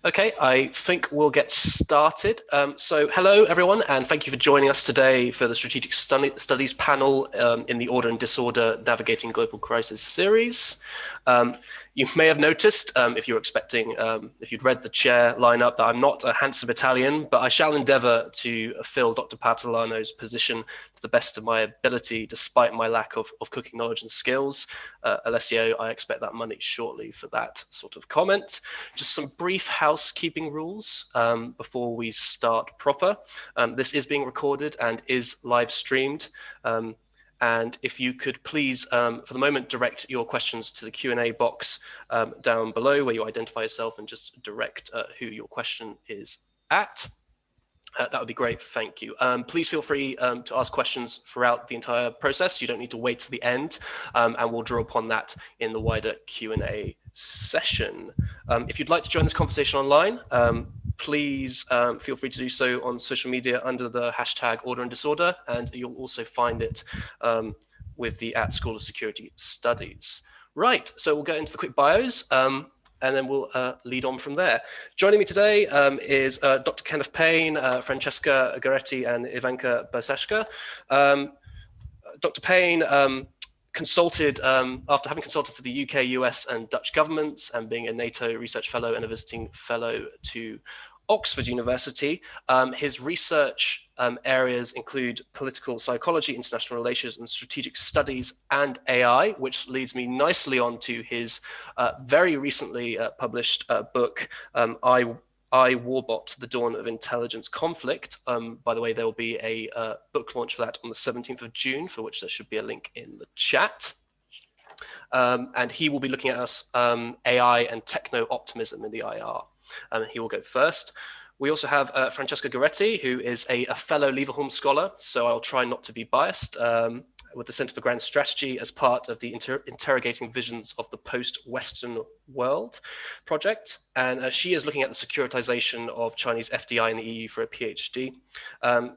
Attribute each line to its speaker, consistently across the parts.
Speaker 1: Okay, I think we'll get started. So hello, everyone, and thank you for joining us today for the Strategic Studies panel in the Order and Disorder Navigating Global Crisis series. You may have noticed, if you'd read the chair lineup, that I'm not a handsome Italian, but I shall endeavor to fill Dr. Patalano's position to the best of my ability, despite my lack of cooking knowledge and skills. Alessio, I expect that money shortly for that sort of comment. Just some brief housekeeping rules before we start proper. This is being recorded and is live streamed. And if you could please, for the moment, direct your questions to the Q&A box down below where you identify yourself and just direct who your question is at. That would be great, thank you. Please feel free to ask questions throughout the entire process. You don't need to wait to the end, and we'll draw upon that in the wider Q&A session. If you'd like to join this conversation online, please feel free to do so on social media under the hashtag Order and Disorder, and you'll also find it with the @School of Security Studies. Right, so we'll get into the quick bios, and then we'll lead on from there. Joining me today is Dr. Kenneth Payne, Francesca Goretti, and Ivanka Bashanka. Dr. Payne consulted, after having consulted for the UK, US, and Dutch governments, and being a NATO research fellow and a visiting fellow to Oxford University. His research areas include political psychology, international relations, and strategic studies, and AI, which leads me nicely on to his very recently published book, I, Warbot, The Dawn of Intelligence Conflict. By the way, there will be a book launch for that on the 17th of June, for which there should be a link in the chat. And he will be looking at us AI and techno optimism in the IR. He will go first. We also have Francesca Goretti, who is a fellow Leverhulme scholar, so I'll try not to be biased, with the Center for Grand Strategy as part of the Interrogating Visions of the Post-Western World project. And she is looking at the securitization of Chinese FDI in the EU for a PhD.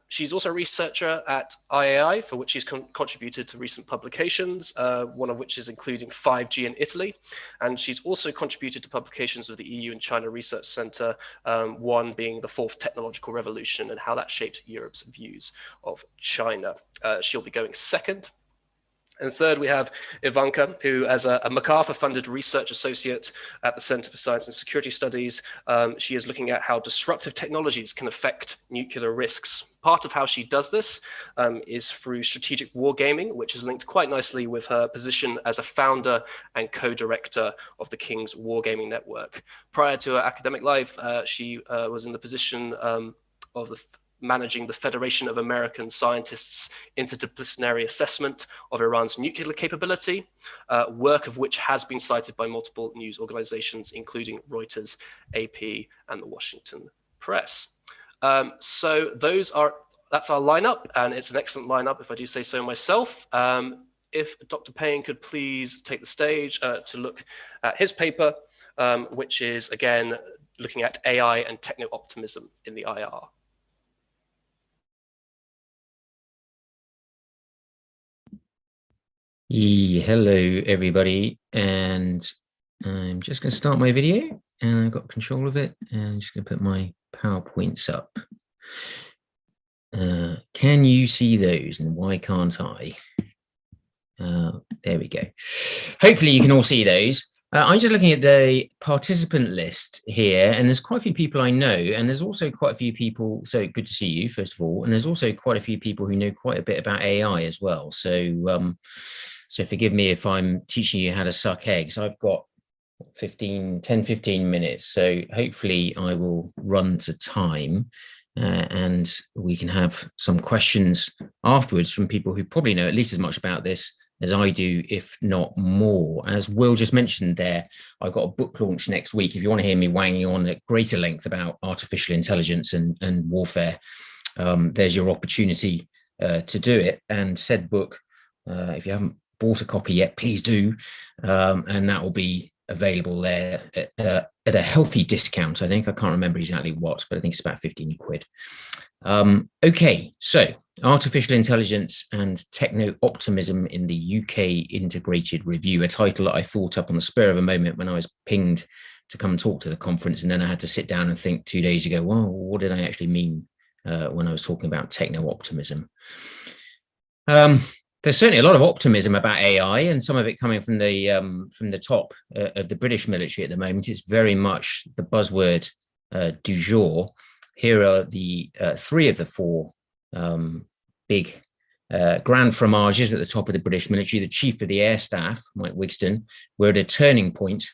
Speaker 1: She's also a researcher at IAI, for which she's contributed to recent publications, one of which is including 5G in Italy. And she's also contributed to publications of the EU and China Research Center, one being the Fourth Technological Revolution and how that shaped Europe's views of China. She'll be going second. And third, we have Ivanka, who, as a MacArthur-funded research associate at the Center for Science and Security Studies, she is looking at how disruptive technologies can affect nuclear risks. Part of how she does this is through strategic wargaming, which is linked quite nicely with her position as a founder and co-director of the King's Wargaming Network. Prior to her academic life, she was in the position of managing the Federation of American Scientists' interdisciplinary assessment of Iran's nuclear capability, work of which has been cited by multiple news organizations, including Reuters, AP, and the Washington Press. So that's our lineup, and it's an excellent lineup, if I do say so myself. If Dr. Payne could please take the stage to look at his paper, which is, again, looking at AI and techno optimism in the IR.
Speaker 2: Hello, everybody, and I'm just going to start my video, and I've got control of it, and I'm just going to put my PowerPoints up. Can you see those, and why can't I? There we go. Hopefully you can all see those. I'm just looking at the participant list here, and there's quite a few people I know, and there's also quite a few people, so good to see you, first of all, and there's also quite a few people who know quite a bit about AI as well. So forgive me if I'm teaching you how to suck eggs. I've got 10, 15 minutes, so hopefully I will run to time, and we can have some questions afterwards from people who probably know at least as much about this as I do, if not more. As Will just mentioned there, I've got a book launch next week. If you want to hear me wanging on at greater length about artificial intelligence and warfare, there's your opportunity to do it. And said book, if you haven't bought a copy yet, please do. And that will be available there at a healthy discount. I think I can't remember exactly what, but I think it's about 15 quid. Okay, so artificial intelligence and techno optimism in the UK integrated review, a title that I thought up on the spur of a moment when I was pinged to come and talk to the conference. And then I had to sit down and think 2 days ago, well, what did I actually mean when I was talking about techno optimism? There's certainly a lot of optimism about AI, and some of it coming from the top of the British military at the moment. It's very much the buzzword du jour. Here are the 3 of the 4 big grand fromages at the top of the British military. The Chief of the Air Staff, Mike Wigston, we're at a turning point.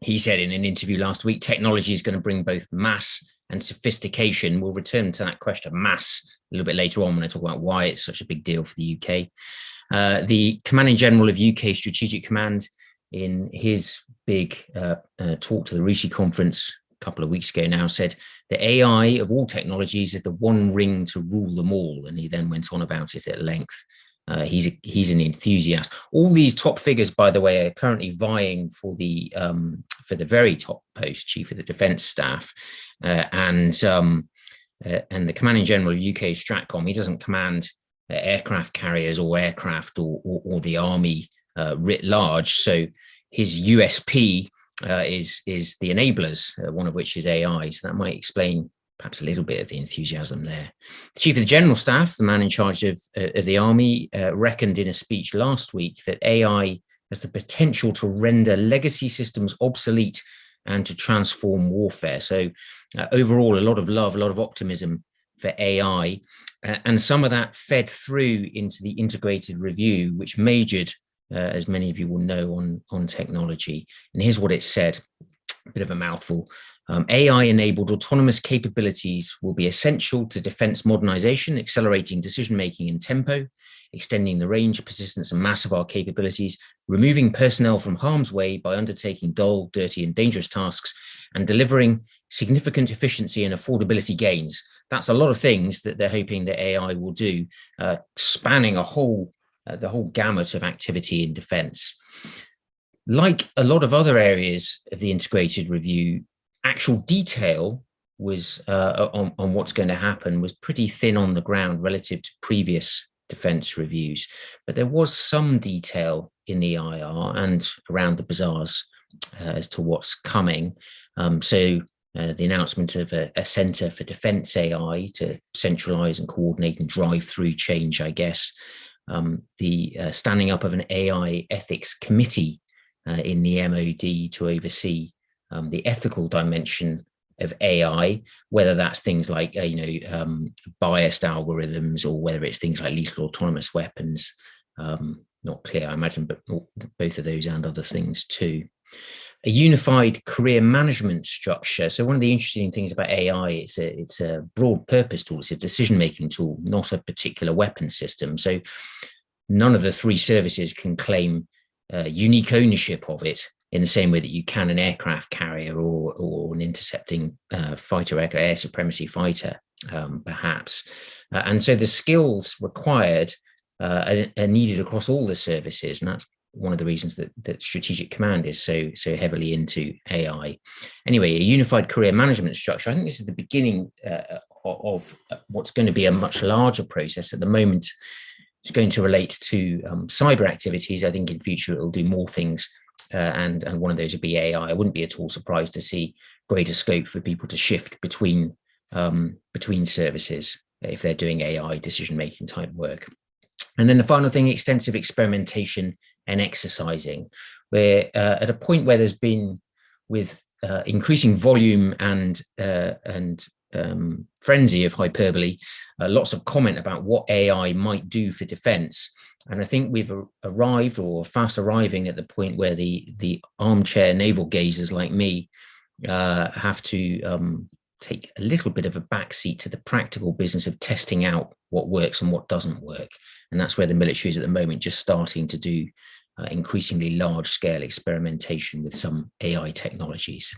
Speaker 2: He said in an interview last week, technology is going to bring both mass and sophistication. We'll return to that question of mass a little bit later on when I talk about why it's such a big deal for the UK. The Commanding General of UK Strategic Command, in his big talk to the RISI conference a couple of weeks ago now, said the AI of all technologies is the one ring to rule them all. And he then went on about it at length. He's an enthusiast. All these top figures, by the way, are currently vying for the very top post, Chief of the Defence Staff, and the Commanding General of UK Stratcom. He doesn't command aircraft carriers or aircraft or the army writ large. So his USP is the enablers, one of which is AI. So that might explain perhaps a little bit of the enthusiasm there. The Chief of the General Staff, the man in charge of the army, reckoned in a speech last week that AI has the potential to render legacy systems obsolete and to transform warfare. So overall, a lot of love, a lot of optimism for AI. And some of that fed through into the integrated review, which majored, as many of you will know, on technology. And here's what it said, a bit of a mouthful. AI-enabled autonomous capabilities will be essential to defense modernization, accelerating decision-making and tempo, extending the range, persistence, and mass of our capabilities, removing personnel from harm's way by undertaking dull, dirty, and dangerous tasks, and delivering significant efficiency and affordability gains. That's a lot of things that they're hoping that AI will do, spanning the whole gamut of activity in defense. Like a lot of other areas of the integrated review, actual detail was on what's going to happen was pretty thin on the ground relative to previous defense reviews, but there was some detail in the IR and around the bazaars as to what's coming. So the announcement of a Centre for Defence AI to centralise and coordinate and drive through change, I guess. The standing up of an AI ethics committee in the MOD to oversee the ethical dimension of AI, whether that's things like biased algorithms or whether it's things like lethal autonomous weapons. Not clear, I imagine, but both of those and other things too. A unified career management structure. So one of the interesting things about AI, it's a broad purpose tool. It's a decision-making tool, not a particular weapon system. So none of the 3 services can claim unique ownership of it in the same way that you can an aircraft carrier or an intercepting fighter, air supremacy fighter, perhaps. And so the skills required are needed across all the services, and that's one of the reasons that Strategic Command is so heavily into AI. Anyway, a unified career management structure. I think this is the beginning of what's going to be a much larger process. At the moment, it's going to relate to cyber activities. I think in future it will do more things, and one of those would be AI. I wouldn't be at all surprised to see greater scope for people to shift between services if they're doing AI decision-making type work. And then the final thing, extensive experimentation and exercising. We're at a point where there's been, with increasing volume and frenzy of hyperbole, lots of comment about what AI might do for defense. And I think we've arrived, or fast arriving, at the point where the armchair navel gazers like me have to take a little bit of a backseat to the practical business of testing out what works and what doesn't work. And that's where the military is at the moment, just starting to do increasingly large-scale experimentation with some AI technologies.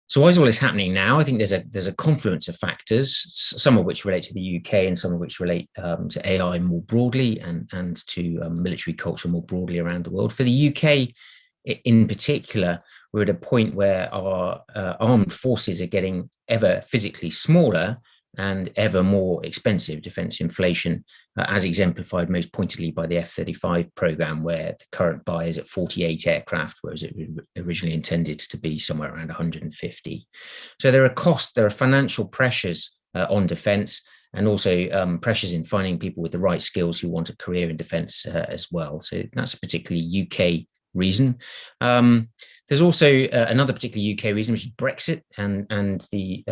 Speaker 2: So why is all this happening now? I think there's a confluence of factors, some of which relate to the UK and some of which relate to AI more broadly and to military culture more broadly around the world. For the UK in particular, we're at a point where our armed forces are getting ever physically smaller, and ever more expensive defense inflation, as exemplified most pointedly by the F-35 program, where the current buy is at 48 aircraft, whereas it was originally intended to be somewhere around 150. So there are financial pressures on defense, and also pressures in finding people with the right skills who want a career in defense as well. So that's a particularly UK reason. There's also another particularly UK reason, which is Brexit and the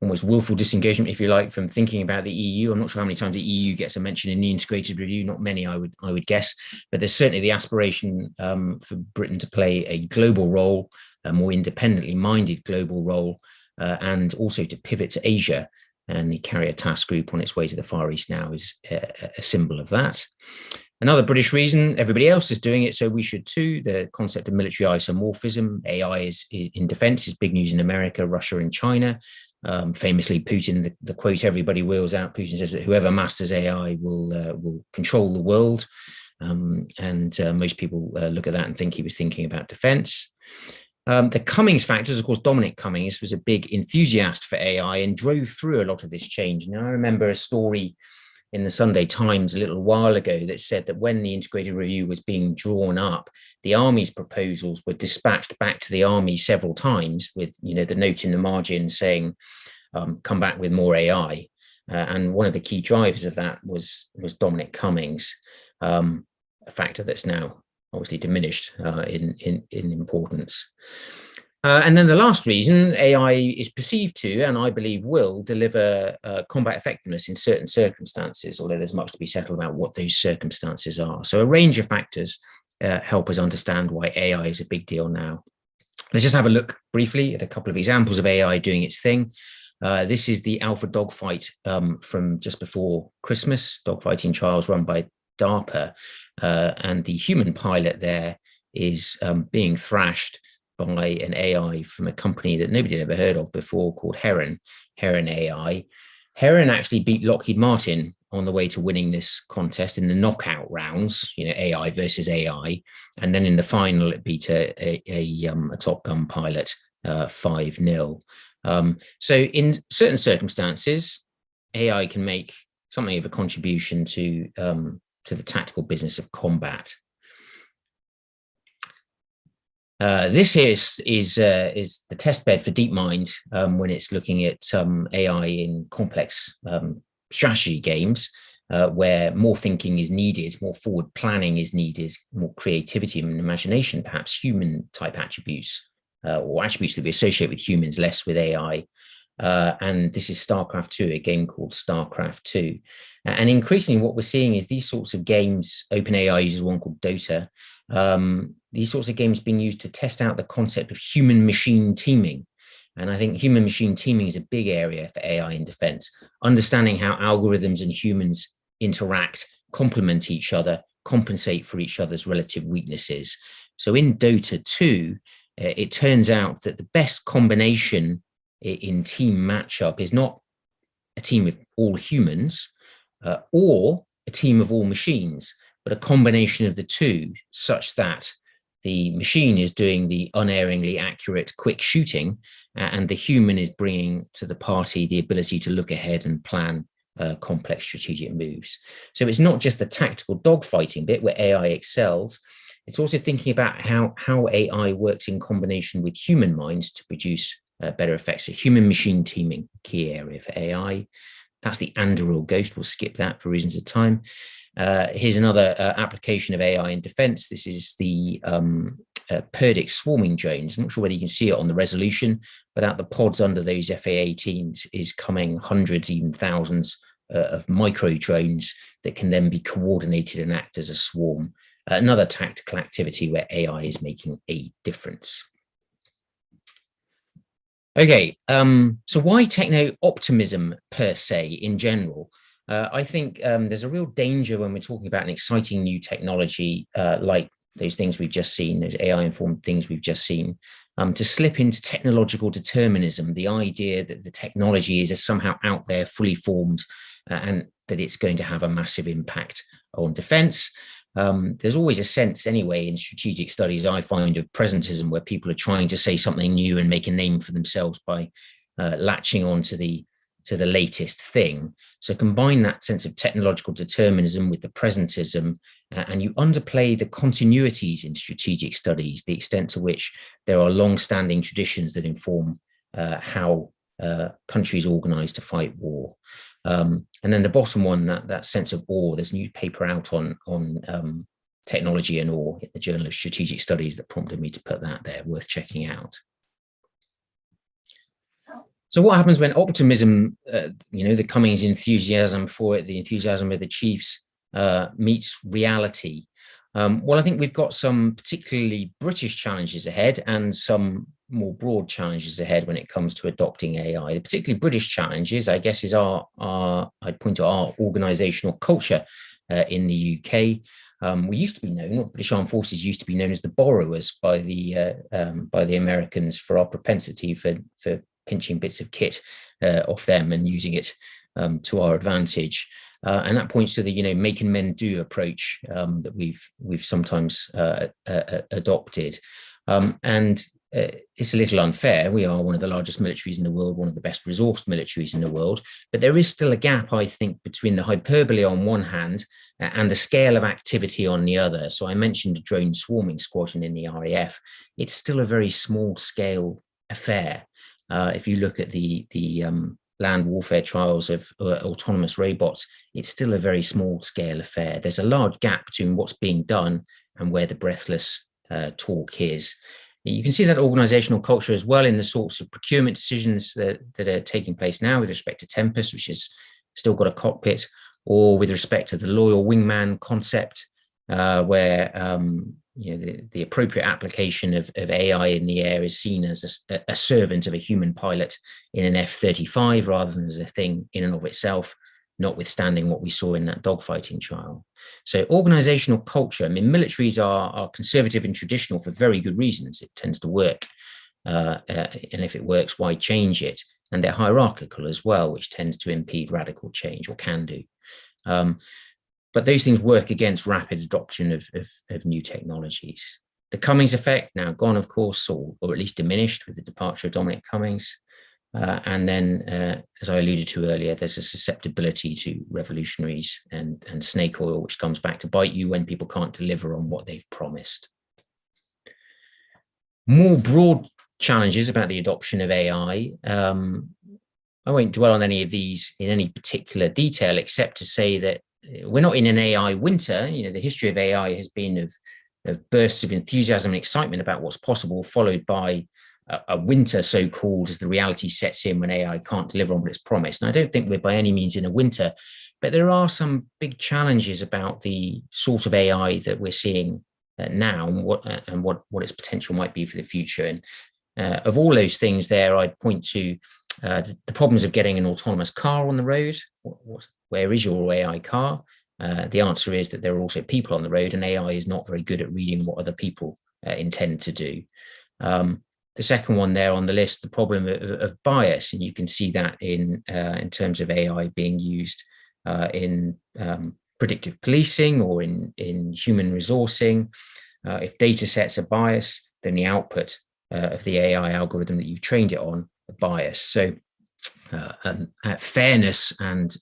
Speaker 2: almost willful disengagement, if you like, from thinking about the EU. I'm not sure how many times the EU gets a mention in the integrated review, not many, I would guess, but there's certainly the aspiration for Britain to play a global role, a more independently minded global role, and also to pivot to Asia. And the Carrier Task Group on its way to the Far East now is a symbol of that. Another British reason, everybody else is doing it, so we should too. The concept of military isomorphism, AI is in defense, is big news in America, Russia, and China. Famously, Putin, the quote everybody wheels out, Putin says that whoever masters AI will control the world. And most people look at that and think he was thinking about defense. The Cummings factors, of course, Dominic Cummings was a big enthusiast for AI and drove through a lot of this change. Now, I remember a story in the Sunday Times a little while ago that said that when the integrated review was being drawn up, the Army's proposals were dispatched back to the Army several times with, the note in the margin saying, come back with more AI. And one of the key drivers of that was Dominic Cummings, a factor that's now obviously diminished in importance. And then the last reason, AI is perceived to, and I believe will, deliver combat effectiveness in certain circumstances, although there's much to be settled about what those circumstances are. So a range of factors help us understand why AI is a big deal now. Let's just have a look briefly at a couple of examples of AI doing its thing. This is the Alpha Dogfight from just before Christmas, dogfighting trials run by DARPA, and the human pilot there is being thrashed by an AI from a company that nobody had ever heard of before called Heron AI. Heron actually beat Lockheed Martin on the way to winning this contest in the knockout rounds, AI versus AI. And then in the final, it beat a Top Gun pilot 5-0. So in certain circumstances, AI can make something of a contribution to the tactical business of combat. This here is the test bed for DeepMind when it's looking at AI in complex strategy games where more thinking is needed, more forward planning is needed, more creativity and imagination, perhaps human type attributes or attributes that we associate with humans, less with AI. And this is StarCraft 2, a game called StarCraft 2. And increasingly what we're seeing is these sorts of games, OpenAI uses one called Dota, these sorts of games being used to test out the concept of human-machine teaming. And I think human-machine teaming is a big area for AI in defense, understanding how algorithms and humans interact, complement each other, compensate for each other's relative weaknesses. So in Dota 2, it turns out that the best combination in team matchup is not a team of all humans or a team of all machines, but a combination of the two, such that the machine is doing the unerringly accurate, quick shooting, and the human is bringing to the party the ability to look ahead and plan complex strategic moves. So it's not just the tactical dogfighting bit where AI excels, it's also thinking about how AI works in combination with human minds to produce better effects. So human-machine teaming, key area for AI. That's the Anduril Ghost. We'll skip that for reasons of time. Here's another application of AI in defense. This is the Perdix swarming drones. I'm not sure whether you can see it on the resolution, but out the pods under those FA-18s is coming hundreds, even thousands of micro drones that can then be coordinated and act as a swarm. Another tactical activity where AI is making a difference. Okay, so why techno optimism per se in general? I think there's a real danger when we're talking about an exciting new technology like those things we've just seen, those AI-informed things we've just seen, to slip into technological determinism, the idea that the technology is somehow out there, fully formed, and that it's going to have a massive impact on defense. There's always a sense anyway in strategic studies, I find, of presentism, where people are trying to say something new and make a name for themselves by latching on to the latest thing. So combine that sense of technological determinism with the presentism, and you underplay the continuities in strategic studies, the extent to which there are long-standing traditions that inform how countries organize to fight war. And then the bottom one, that sense of awe. There's a new paper out on technology and awe in the Journal of Strategic Studies that prompted me to put that there, worth checking out. So what happens when optimism, the Cummings enthusiasm for it, the enthusiasm of the chiefs, meets reality? Well, I think we've got some particularly British challenges ahead and some more broad challenges ahead when it comes to adopting AI. The particularly British challenges, I guess, is I'd point to our organizational culture in the UK. We used to be known, British Armed Forces used to be known as the borrowers by the Americans for our propensity for pinching bits of kit off them and using it to our advantage. And that points to the make and men do approach that we've sometimes adopted. And it's a little unfair. We are one of the largest militaries in the world, one of the best resourced militaries in the world, but there is still a gap, I think, between the hyperbole on one hand and the scale of activity on the other. So I mentioned a drone swarming squadron in the RAF. It's still a very small scale affair. If you look at the land warfare trials of autonomous robots, it's still a very small scale affair. There's a large gap between what's being done and where the breathless talk is. You can see that organizational culture as well in the sorts of procurement decisions that are taking place now with respect to Tempest, which has still got a cockpit, or with respect to the loyal wingman concept, where the appropriate application of AI in the air is seen as a servant of a human pilot in an F-35 rather than as a thing in and of itself, notwithstanding what we saw in that dogfighting trial. So organizational culture, I mean, militaries are conservative and traditional for very good reasons. It tends to work. And if it works, why change it? And they're hierarchical as well, which tends to impede radical change, or can do. But those things work against rapid adoption of new technologies. The Cummings effect, now gone, of course, or at least diminished with the departure of Dominic Cummings. And then, as I alluded to earlier, there's a susceptibility to revolutionaries and snake oil, which comes back to bite you when people can't deliver on what they've promised. More broad challenges about the adoption of AI. I won't dwell on any of these in any particular detail, except to say that we're not in an AI winter. The history of AI has been of bursts of enthusiasm and excitement about what's possible, followed by a winter, so-called, as the reality sets in when AI can't deliver on what it's promised. And I don't think we're by any means in a winter, but there are some big challenges about the sort of AI that we're seeing now and what its potential might be for the future. And of all those things there, I'd point to the problems of getting an autonomous car on the road. Where is your AI car? The answer is that there are also people on the road, and AI is not very good at reading what other people intend to do. The second one there on the list, the problem of bias, and you can see that in terms of AI being used in predictive policing or in human resourcing. If data sets are biased, then the output of the AI algorithm that you've trained it on are biased. So fairness and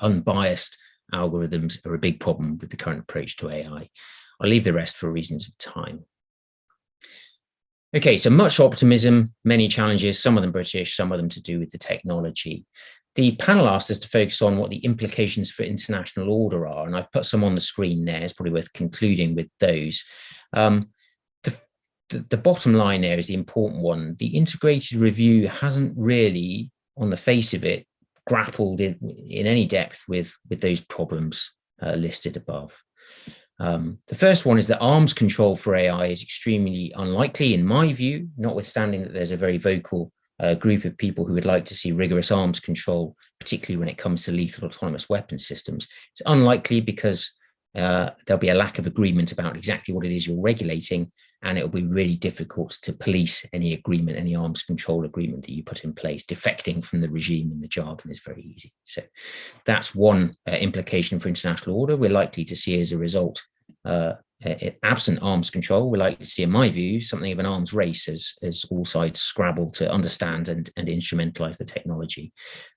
Speaker 2: unbiased algorithms are a big problem with the current approach to AI. I'll leave the rest for reasons of time. Okay, so much optimism, many challenges, some of them British, some of them to do with the technology. The panel asked us to focus on what the implications for international order are, and I've put some on the screen there. It's probably worth concluding with those. The bottom line there is the important one. The integrated review hasn't really, on the face of it, grappled in any depth with those problems listed above. The first one is that arms control for AI is extremely unlikely, in my view, notwithstanding that there's a very vocal group of people who would like to see rigorous arms control, particularly when it comes to lethal autonomous weapon systems. It's unlikely because there'll be a lack of agreement about exactly what it is you're regulating, and it will be really difficult to police any agreement, any arms control agreement that you put in place. Defecting from the regime and the jargon is very easy. So that's one implication for international order. We're likely to see, as a result, absent arms control, we're likely to see, in my view, something of an arms race as all sides scrabble to understand and instrumentalize the technology.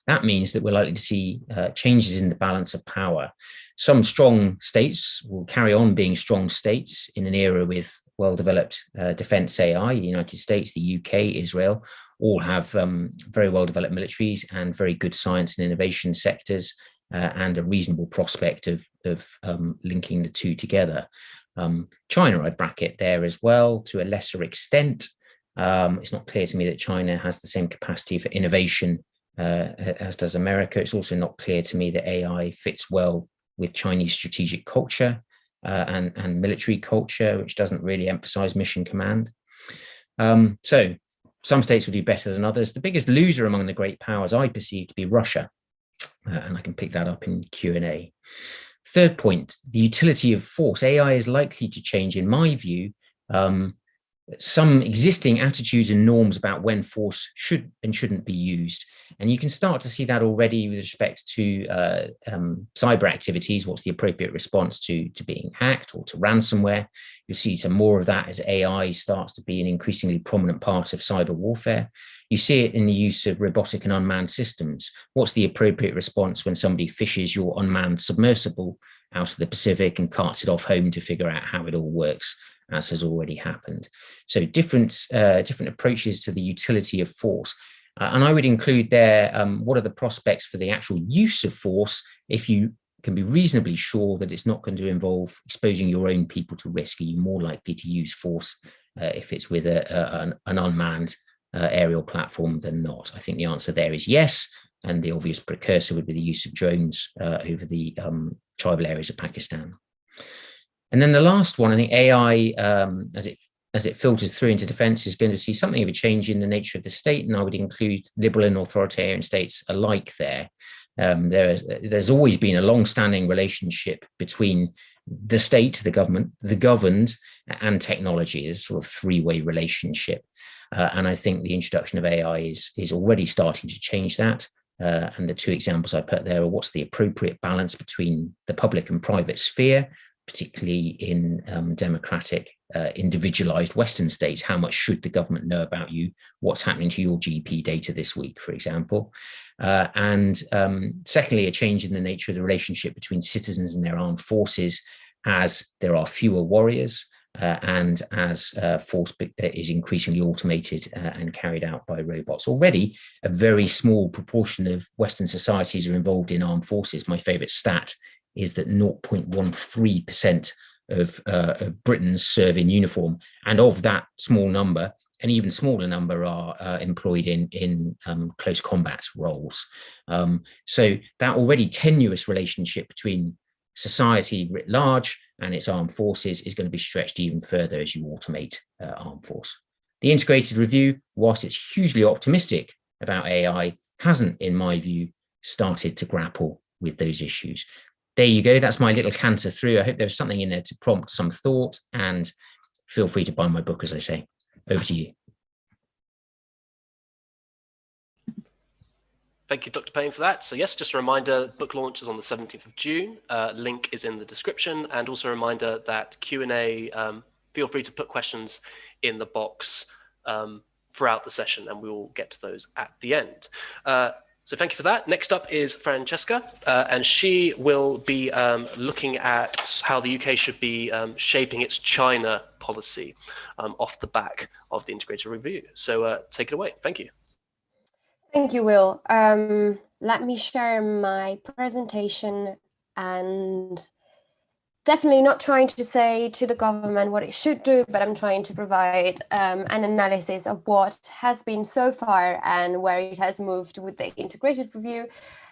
Speaker 2: That means that we're likely to see changes in the balance of power. Some strong states will carry on being strong states in an era with well-developed defense AI. The United States, the UK, Israel, all have very well-developed militaries and very good science and innovation sectors, and a reasonable prospect of linking the two together. China, I'd bracket there as well to a lesser extent. It's not clear to me that China has the same capacity for innovation as does America. It's also not clear to me that AI fits well with Chinese strategic culture and military culture, which doesn't really emphasize mission command. So some states will do better than others. The biggest loser among the great powers I perceive to be Russia, and I can pick that up in Q&A. Third point, the utility of force. AI is likely to change, in my view, some existing attitudes and norms about when force should and shouldn't be used. And you can start to see that already with respect to cyber activities. What's the appropriate response to being hacked or to ransomware? You'll see some more of that as AI starts to be an increasingly prominent part of cyber warfare. You see it in the use of robotic and unmanned systems. What's the appropriate response when somebody fishes your unmanned submersible out of the Pacific and carts it off home to figure out how it all works, as has already happened? So different approaches to the utility of force. And I would include there, what are the prospects for the actual use of force if you can be reasonably sure that it's not going to involve exposing your own people to risk? Are you more likely to use force if it's with an unmanned aerial platform than not? I think the answer there is yes. And the obvious precursor would be the use of drones over the tribal areas of Pakistan. And then the last one, I think AI, as it filters through into defense, is going to see something of a change in the nature of the state. And I would include liberal and authoritarian states alike there. There's always been a long-standing relationship between the state, the government, the governed, and technology. There's sort of three-way relationship. And I think the introduction of AI is already starting to change that. And the two examples I put there are what's the appropriate balance between the public and private sphere, particularly in democratic, individualized Western states. How much should the government know about you? What's happening to your GP data this week, for example? And secondly, a change in the nature of the relationship between citizens and their armed forces as there are fewer warriors and as force is increasingly automated and carried out by robots. Already, a very small proportion of Western societies are involved in armed forces. My favorite stat is that 0.13% of Britons serve in uniform. And of that small number, an even smaller number are employed in close combat roles. So that already tenuous relationship between society writ large and its armed forces is going to be stretched even further as you automate armed force. The integrated review, whilst it's hugely optimistic about AI, hasn't, in my view, started to grapple with those issues. There you go. That's my little canter through. I hope there's something in there to prompt some thought, and feel free to buy my book, as I say. Over to you.
Speaker 1: Thank you, Dr. Payne, for that. So yes, just a reminder, book launch is on the 17th of June. Link is in the description, and also a reminder that Q&A, feel free to put questions in the box throughout the session, and we will get to those at the end. So thank you for that. Next up is Francesca, and she will be looking at how the UK should be shaping its China policy off the back of the integrated review. So take it away. Thank you.
Speaker 3: Thank you, Will. Let me share my presentation, and definitely not trying to say to the government what it should do, but I'm trying to provide an analysis of what has been so far and where it has moved with the integrated review.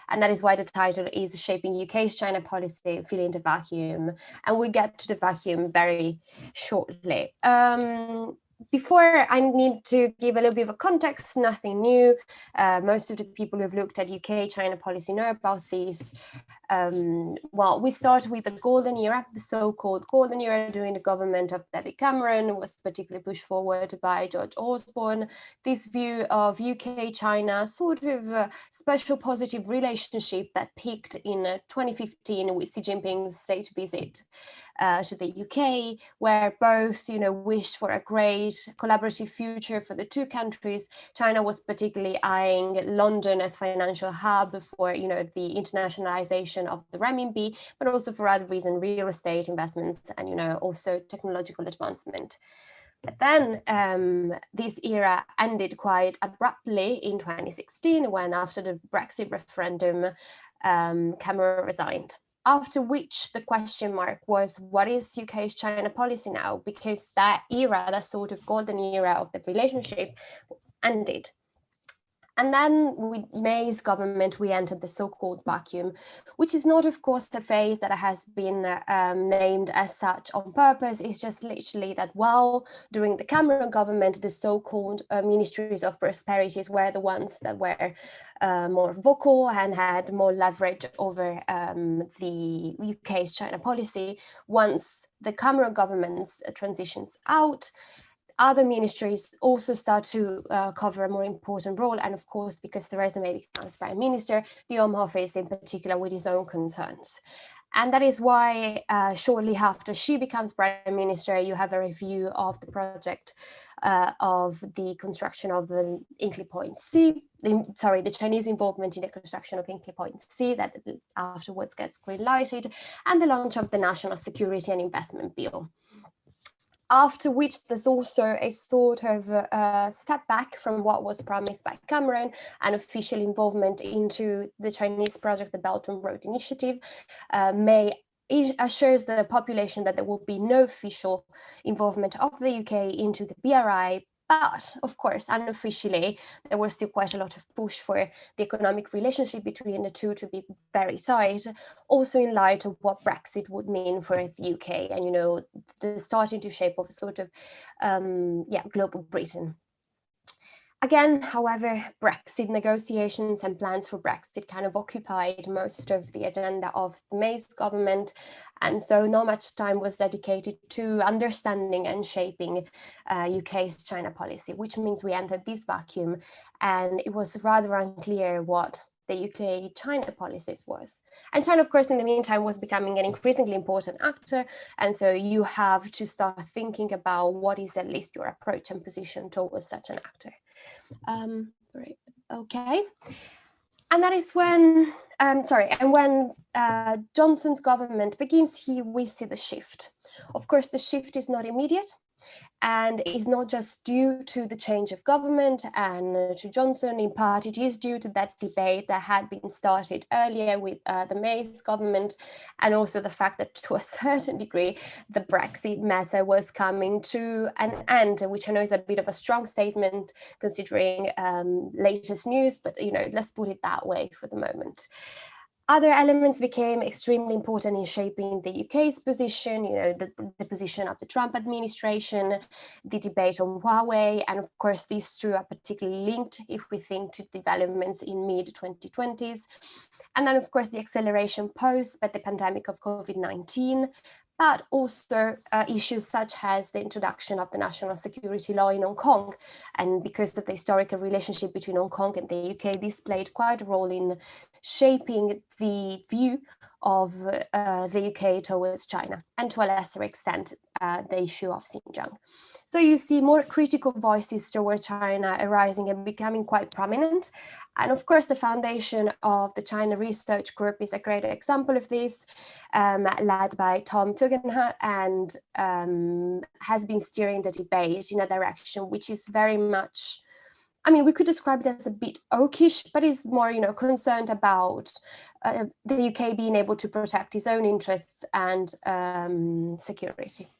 Speaker 3: And that is why the title is Shaping UK's China Policy, Filling the Vacuum. And we get to the vacuum very shortly. before I need to give a little bit of a context, nothing new. Most of the people who've looked at UK-China policy know about these. Well, we start with the golden era, the so-called golden era during the government of David Cameron, was particularly pushed forward by George Osborne. This view of UK-China sort of a special positive relationship that peaked in 2015 with Xi Jinping's state visit to the UK, where both, wished for a great collaborative future for the two countries. China was particularly eyeing London as financial hub for, the internationalization of the renminbi, but also for other reasons, real estate investments and, also technological advancement. But then this era ended quite abruptly in 2016 when, after the Brexit referendum, Cameron resigned. After which the question mark was, what is UK's China policy now? Because that era, that sort of golden era of the relationship, ended. And then with May's government, we entered the so-called vacuum, which is not, of course, a phase that has been named as such on purpose. It's just literally that while during the Cameron government, the so-called ministries of prosperities were the ones that were more vocal and had more leverage over the UK's China policy. Once the Cameron government's transitions out, other ministries also start to cover a more important role. And of course, because Theresa May becomes Prime Minister, the Home Office in particular with its own concerns. And that is why shortly after she becomes Prime Minister, you have a review of the project of the construction of the Hinkley Point C, the Chinese involvement in the construction of Hinkley Point C that afterwards gets green-lighted, and the launch of the National Security and Investment Bill. After which there's also a sort of step back from what was promised by Cameron, and official involvement into the Chinese project, the Belt and Road Initiative. May assures the population that there will be no official involvement of the UK into the BRI, but of course, unofficially, there was still quite a lot of push for the economic relationship between the two to be very tight, also in light of what Brexit would mean for the UK and, the starting to shape of a sort of, global Britain. Again, however, Brexit negotiations and plans for Brexit kind of occupied most of the agenda of the May's government. And so not much time was dedicated to understanding and shaping UK's China policy, which means we entered this vacuum and it was rather unclear what the UK-China policies was. And China, of course, in the meantime, was becoming an increasingly important actor. And so you have to start thinking about what is at least your approach and position towards such an actor. Right, okay. And that is when, when Johnson's government begins, we see the shift. Of course, the shift is not immediate. And is not just due to the change of government and to Johnson. In part, it is due to that debate that had been started earlier with the May's government, and also the fact that to a certain degree, the Brexit matter was coming to an end, which I know is a bit of a strong statement considering latest news, but let's put it that way for the moment. Other elements became extremely important in shaping the UK's position, the position of the Trump administration, the debate on Huawei, and of course these two are particularly linked if we think to developments in mid-2020s. And then of course the acceleration posed by the pandemic of COVID-19, but also issues such as the introduction of the national security law in Hong Kong. And because of the historical relationship between Hong Kong and the UK, this played quite a role in shaping the view of the UK towards China, and to a lesser extent, the issue of Xinjiang. So you see more critical voices towards China arising and becoming quite prominent. And of course, the foundation of the China Research Group is a great example of this, led by Tom Tugendhat, and has been steering the debate in a direction which is very much, we could describe it as a bit oakish, but is more, concerned about the UK being able to protect its own interests and security.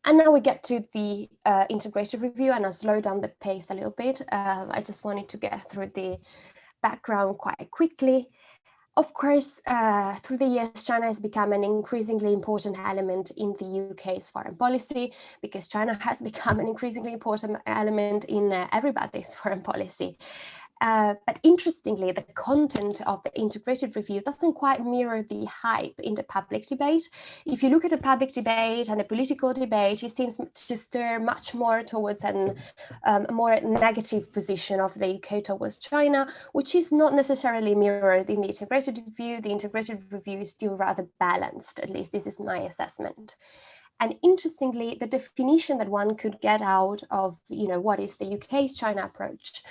Speaker 3: And now we get to the integrated review, and I'll slow down the pace a little bit. I just wanted to get through the background quite quickly. Of course, through the years, China has become an increasingly important element in the UK's foreign policy, because China has become an increasingly important element in everybody's foreign policy. But interestingly, the content of the integrated review doesn't quite mirror the hype in the public debate. If you look at the public debate and the political debate, it seems to steer much more towards a more negative position of the UK towards China, which is not necessarily mirrored in the integrated review. The integrated review is still rather balanced, at least this is my assessment. And interestingly, the definition that one could get out of, what is the UK's China approach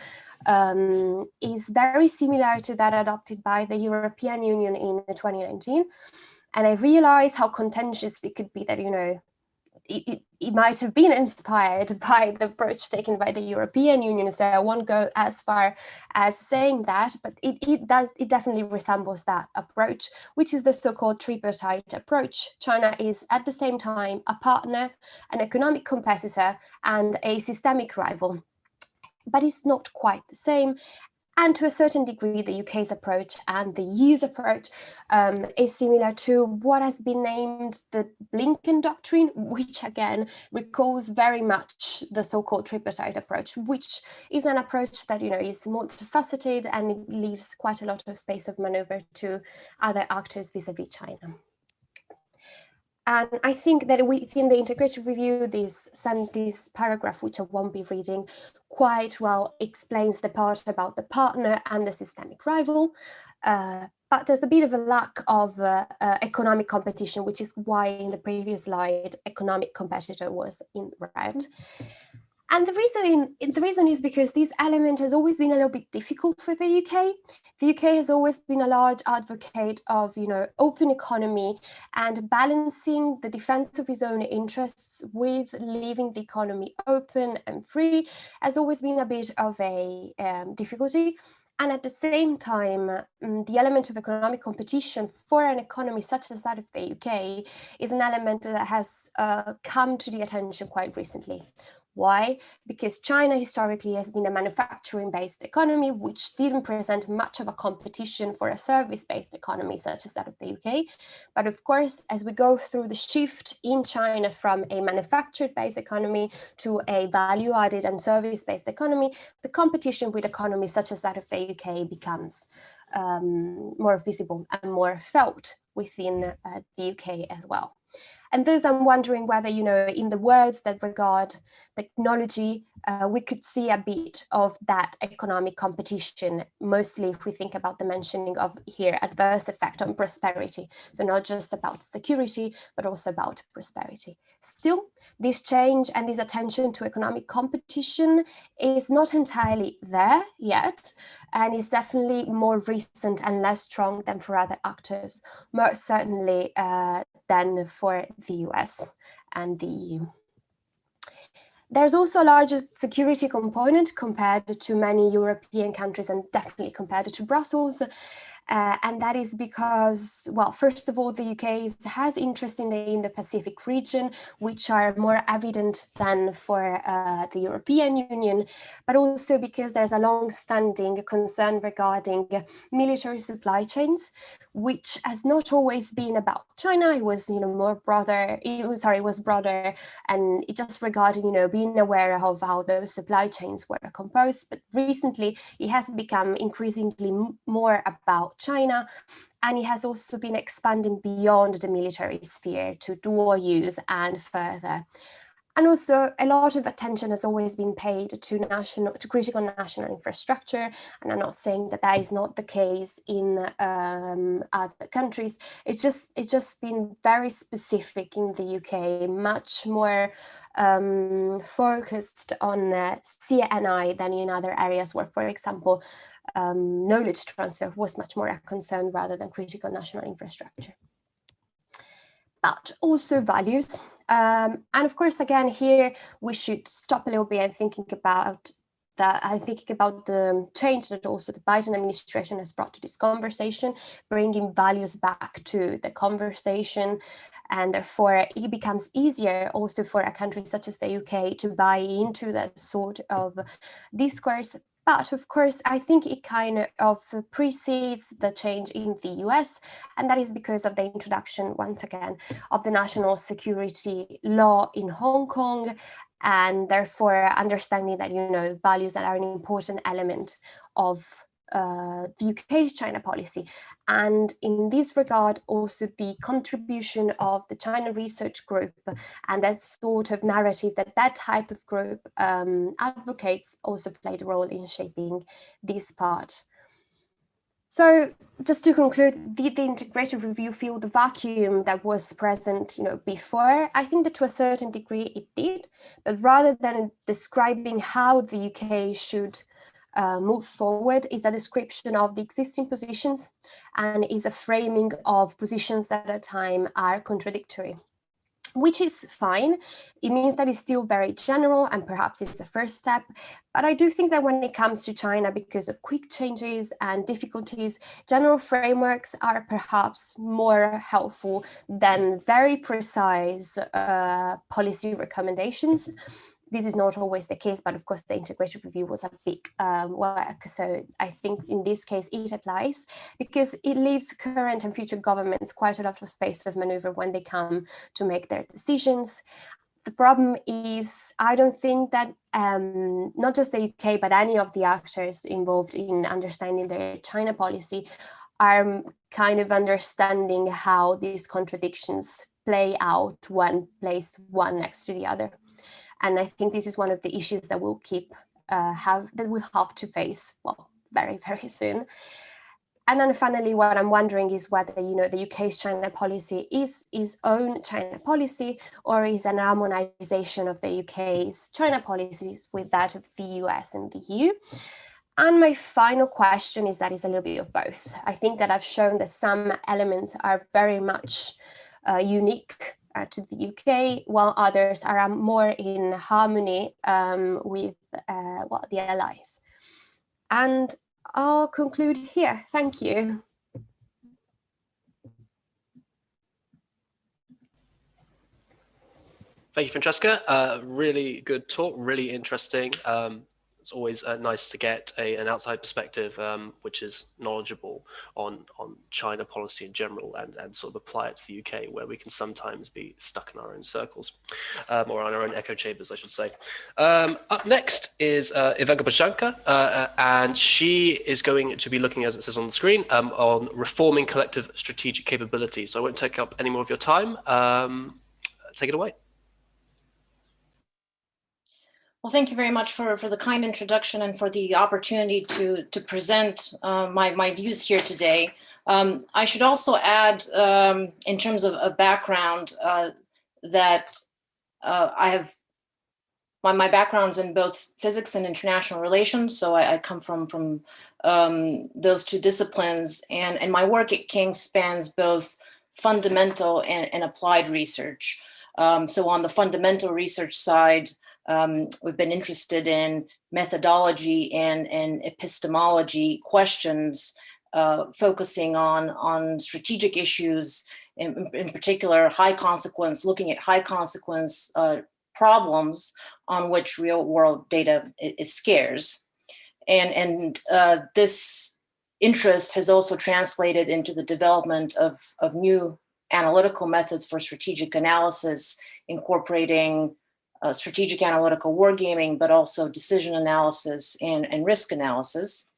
Speaker 3: is very similar to that adopted by the European Union in 2019. And I realize how contentious it could be that, it might have been inspired by the approach taken by the European Union. So I won't go as far as saying that, but it definitely resembles that approach, which is the so-called tripartite approach. China is at the same time a partner, an economic competitor, and a systemic rival. But it's not quite the same. And to a certain degree, the UK's approach and the EU's approach is similar to what has been named the Blinken Doctrine, which again recalls very much the so-called tripartite approach, which is an approach that is multifaceted and it leaves quite a lot of space of maneuver to other actors vis-a-vis China. And I think that within the integrated review, this paragraph, which I won't be reading, quite well explains the part about the partner and the systemic rival. But there's a bit of a lack of economic competition, which is why in the previous slide, economic competitor was in red. And the reason is because this element has always been a little bit difficult for the UK. The UK has always been a large advocate of, open economy, and balancing the defense of its own interests with leaving the economy open and free has always been a bit of a difficulty. And at the same time, the element of economic competition for an economy such as that of the UK is an element that has come to the attention quite recently. Why? Because China historically has been a manufacturing-based economy, which didn't present much of a competition for a service-based economy such as that of the UK. But of course, as we go through the shift in China from a manufactured-based economy to a value-added and service-based economy, the competition with economies such as that of the UK becomes more visible and more felt within the UK as well. And thus I'm wondering whether, in the words that regard technology, we could see a bit of that economic competition, mostly if we think about the mentioning of here adverse effect on prosperity. So not just about security, but also about prosperity. Still, this change and this attention to economic competition is not entirely there yet, and is definitely more recent and less strong than for other actors, most certainly than for the US and the EU. There's also a larger security component compared to many European countries, and definitely compared to Brussels. And that is because, well, first of all, the UK has interest in the Indo-Pacific region, which are more evident than for the European Union, but also because there's a long-standing concern regarding military supply chains, which has not always been about China. It was, more broader. It was broader, and it just regarded, being aware of how those supply chains were composed. But recently, it has become increasingly more about China, and it has also been expanding beyond the military sphere to dual use and further. And also, a lot of attention has always been paid to critical national infrastructure. And I'm not saying that that is not the case in other countries. It's just been very specific in the UK, much more focused on CNI than in other areas where, for example, knowledge transfer was much more a concern rather than critical national infrastructure. But also values. And of course, again, here we should stop a little bit and thinking about the change that also the Biden administration has brought to this conversation, bringing values back to the conversation. And therefore, it becomes easier also for a country such as the UK to buy into that sort of discourse. But of course, I think it kind of precedes the change in the US, and that is because of the introduction, once again, of the national security law in Hong Kong, and therefore understanding that, values that are an important element of the UK's China policy. And in this regard, also the contribution of the China Research Group and that sort of narrative that type of group advocates also played a role in shaping this part. So just to conclude, the integrated review filled the vacuum that was present, before. I think that to a certain degree it did, but rather than describing how the UK should move forward, is a description of the existing positions and is a framing of positions that at time are contradictory, which is fine. It means that it's still very general and perhaps it's a first step. But I do think that when it comes to China, because of quick changes and difficulties, general frameworks are perhaps more helpful than very precise policy recommendations. This is not always the case, but of course the integrated review was a big work. So I think in this case it applies because it leaves current and future governments quite a lot of space of maneuver when they come to make their decisions. The problem is, I don't think that not just the UK, but any of the actors involved in understanding their China policy are kind of understanding how these contradictions play out when placed one next to the other. And I think this is one of the issues that we'll have to face, well, very, very soon. And then finally, what I'm wondering is whether, the UK's China policy is its own China policy or is an harmonization of the UK's China policies with that of the US and the EU. And my final question is a little bit of both. I think that I've shown that some elements are very much unique to the UK, while others are more in harmony with the allies. And I'll conclude here. Thank you.
Speaker 1: Thank you, Francesca. Really good talk, really interesting. It's always nice to get an outside perspective, which is knowledgeable on China policy in general and sort of apply it to the UK, where we can sometimes be stuck in our own circles, or on our own echo chambers, I should say. Up next is Ivanka Bashanka, and she is going to be looking, as it says on the screen, on reforming collective strategic capability. So I won't take up any more of your time. Take it away.
Speaker 4: Well, thank you very much for the kind introduction and for the opportunity to present my views here today. I should also add, in terms of background, that I have my background's in both physics and international relations, so I come from those two disciplines, and my work at King's spans both fundamental and applied research. So on the fundamental research side, we've been interested in methodology and epistemology questions, focusing on strategic issues, in particular looking at high consequence problems on which real world data is scarce. And this interest has also translated into the development of new analytical methods for strategic analysis, incorporating strategic analytical wargaming, but also decision analysis and risk analysis.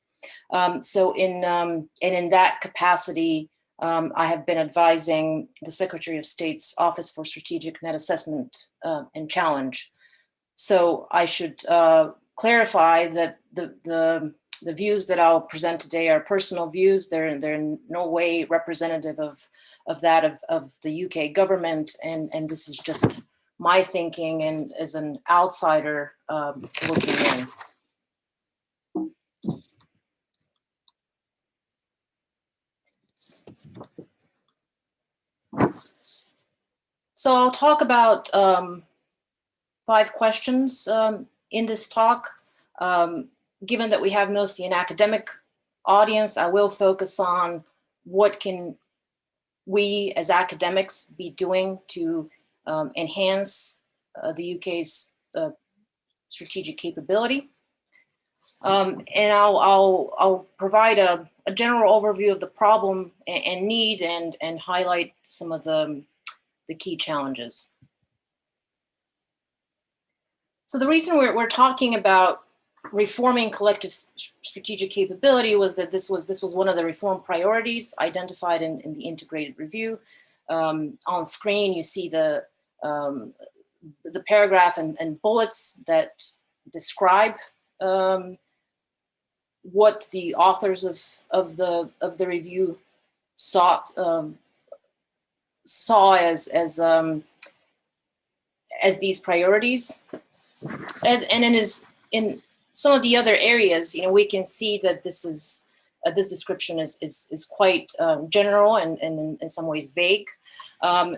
Speaker 4: So in that capacity, I have been advising the Secretary of State's Office for Strategic Net Assessment and Challenge. So I should clarify that the views that I'll present today are personal views. They're in no way representative of that of the UK government, and this is just my thinking and as an outsider looking in. So I'll talk about 5 questions in this talk. Given that we have mostly an academic audience, I will focus on what can we as academics be doing to enhance the UK's strategic capability. And I'll provide a general overview of the problem and need, and highlight some of the key challenges. So the reason we're talking about reforming collective strategic capability was that this was one of the reform priorities identified in the integrated review. On screen, you see the paragraph and bullets that describe what the authors of the review saw as these priorities. In some of the other areas, we can see that this description is quite general and in some ways vague. I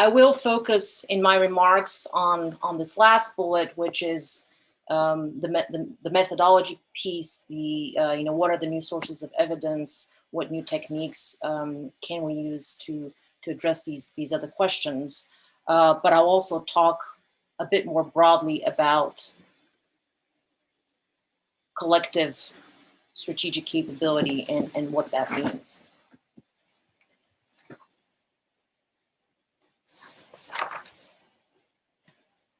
Speaker 4: will focus in my remarks on this last bullet, which is the methodology piece. What are the new sources of evidence? What new techniques can we use to address these other questions? But I'll also talk a bit more broadly about collective strategic capability and what that means.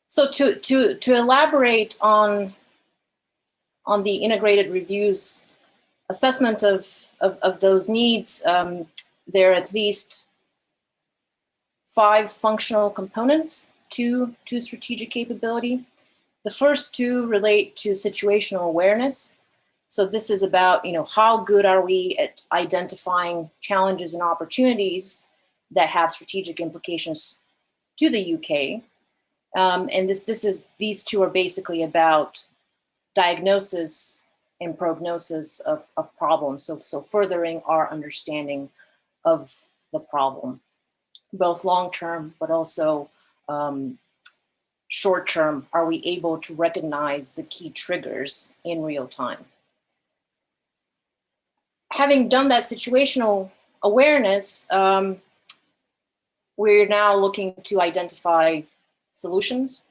Speaker 4: So to elaborate on the integrated review's assessment of those needs, there are at least 5 functional components to strategic capability. The first 2 relate to situational awareness. So this is about, how good are we at identifying challenges and opportunities that have strategic implications to the UK. And these 2 are basically about diagnosis and prognosis of problems. So furthering our understanding of the problem, both long-term, but also short-term. Are we able to recognize the key triggers in real time? Having done that situational awareness, we're now looking to identify solutions,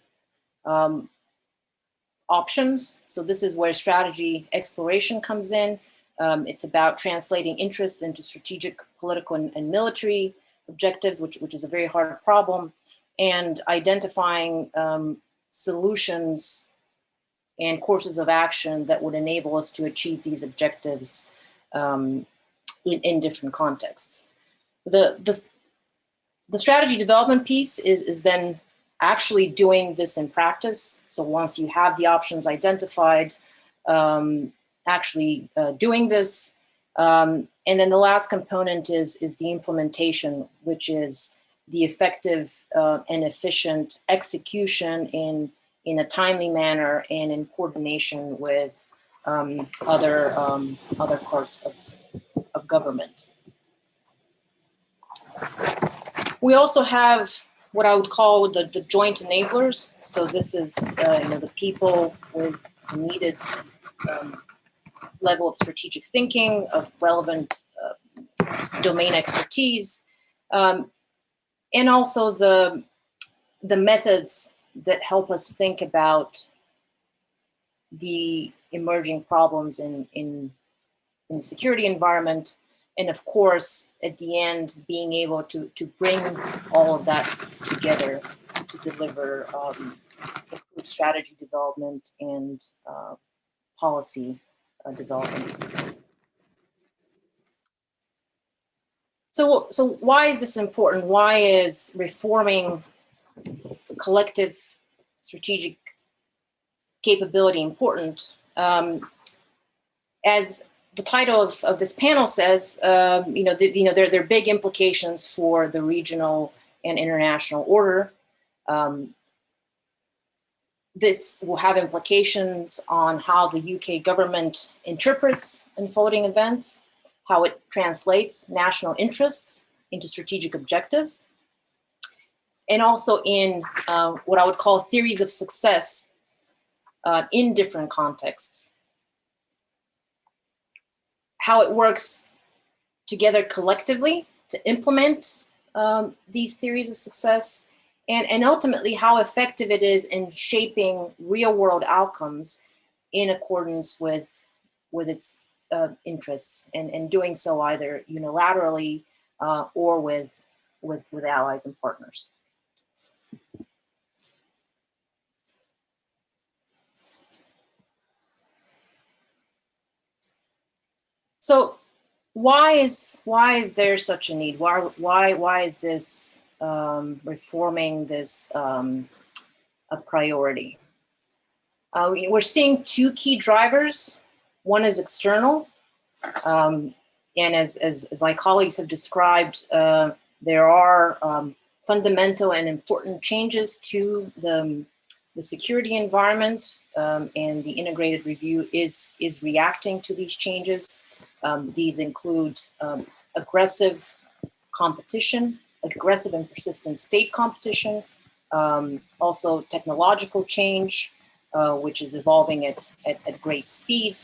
Speaker 4: options. So this is where strategy exploration comes in. It's about translating interests into strategic, political, and military objectives, which is a very hard problem, and identifying solutions and courses of action that would enable us to achieve these objectives in different contexts. The strategy development piece is then actually doing this in practice. So once you have the options identified, actually doing this. And then the last component is the implementation, which is the effective and efficient execution in a timely manner and in coordination with other parts of government. We also have what I would call the joint enablers. So this is the people with the needed level of strategic thinking, of relevant domain expertise, and also the methods that help us think about the emerging problems in the security environment. And of course, at the end, being able to bring all of that together to deliver improved strategy development and policy development. So why is this important? Why is reforming collective strategic capability important? As the title of this panel says, there are big implications for the regional and international order. This will have implications on how the UK government interprets unfolding events, how it translates national interests into strategic objectives, and also in what I would call theories of success in different contexts. How it works together collectively to implement these theories of success, and ultimately how effective it is in shaping real world outcomes in accordance with its interests, and doing so either unilaterally or with allies and partners. So why is there such a need? Why is this reforming this a priority? We're seeing two key drivers. One is external, and as my colleagues have described, there are fundamental and important changes to the security environment, and the integrated review is reacting to these changes. These include aggressive competition, aggressive and persistent state competition, also technological change, which is evolving at great speed.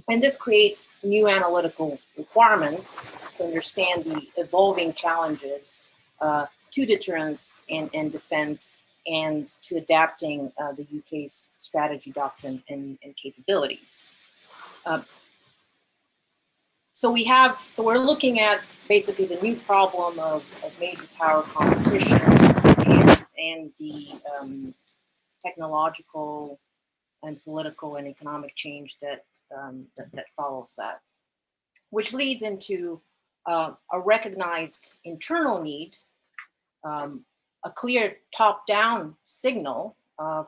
Speaker 4: And this creates new analytical requirements to understand the evolving challenges to deterrence and defense, and to adapting the UK's strategy, doctrine, and capabilities. So we're looking at basically the new problem of major power competition and the technological and political and economic change that follows that, which leads into a recognized internal need, a clear top-down signal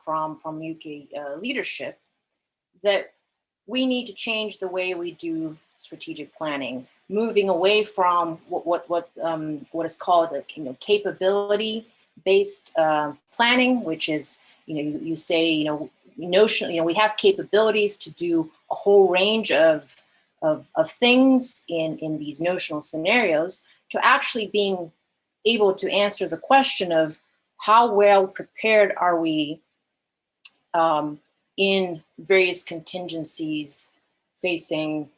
Speaker 4: from UK leadership that we need to change the way we do strategic planning, moving away from what is called capability-based planning, which is you say notion we have capabilities to do a whole range of things in these notional scenarios, to actually being able to answer the question of how well prepared are we in various contingencies facing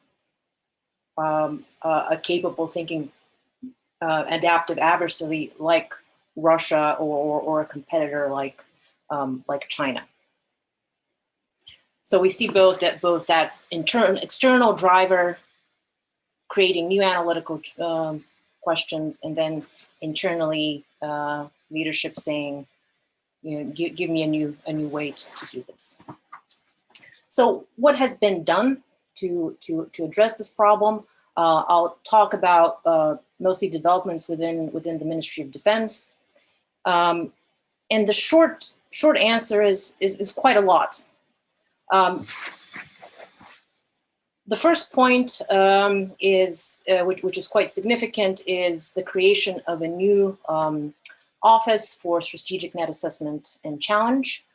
Speaker 4: a capable thinking adaptive adversary like Russia or a competitor like China. So we see both that external driver creating new analytical questions, and then internally leadership saying, give me a new way to do this. So what has been done to address this problem? I'll talk about mostly developments within the Ministry of Defense, and the short answer is quite a lot. The first point is, which is quite significant, is the creation of a new Office for Strategic Net Assessment and Challenge,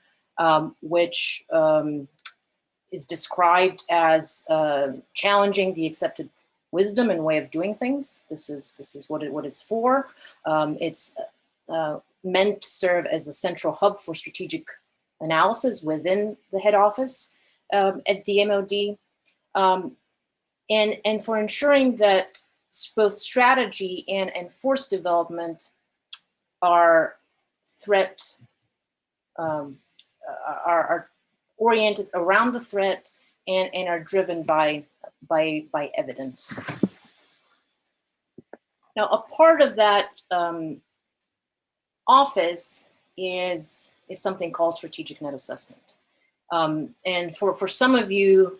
Speaker 4: which is described as challenging the accepted wisdom and way of doing things. This is what it's for. It's meant to serve as a central hub for strategic analysis within the head office at the MOD, and for ensuring that both strategy and force development are are oriented around the threat and are driven by evidence. Now, a part of that office is something called strategic net assessment, and for some of you,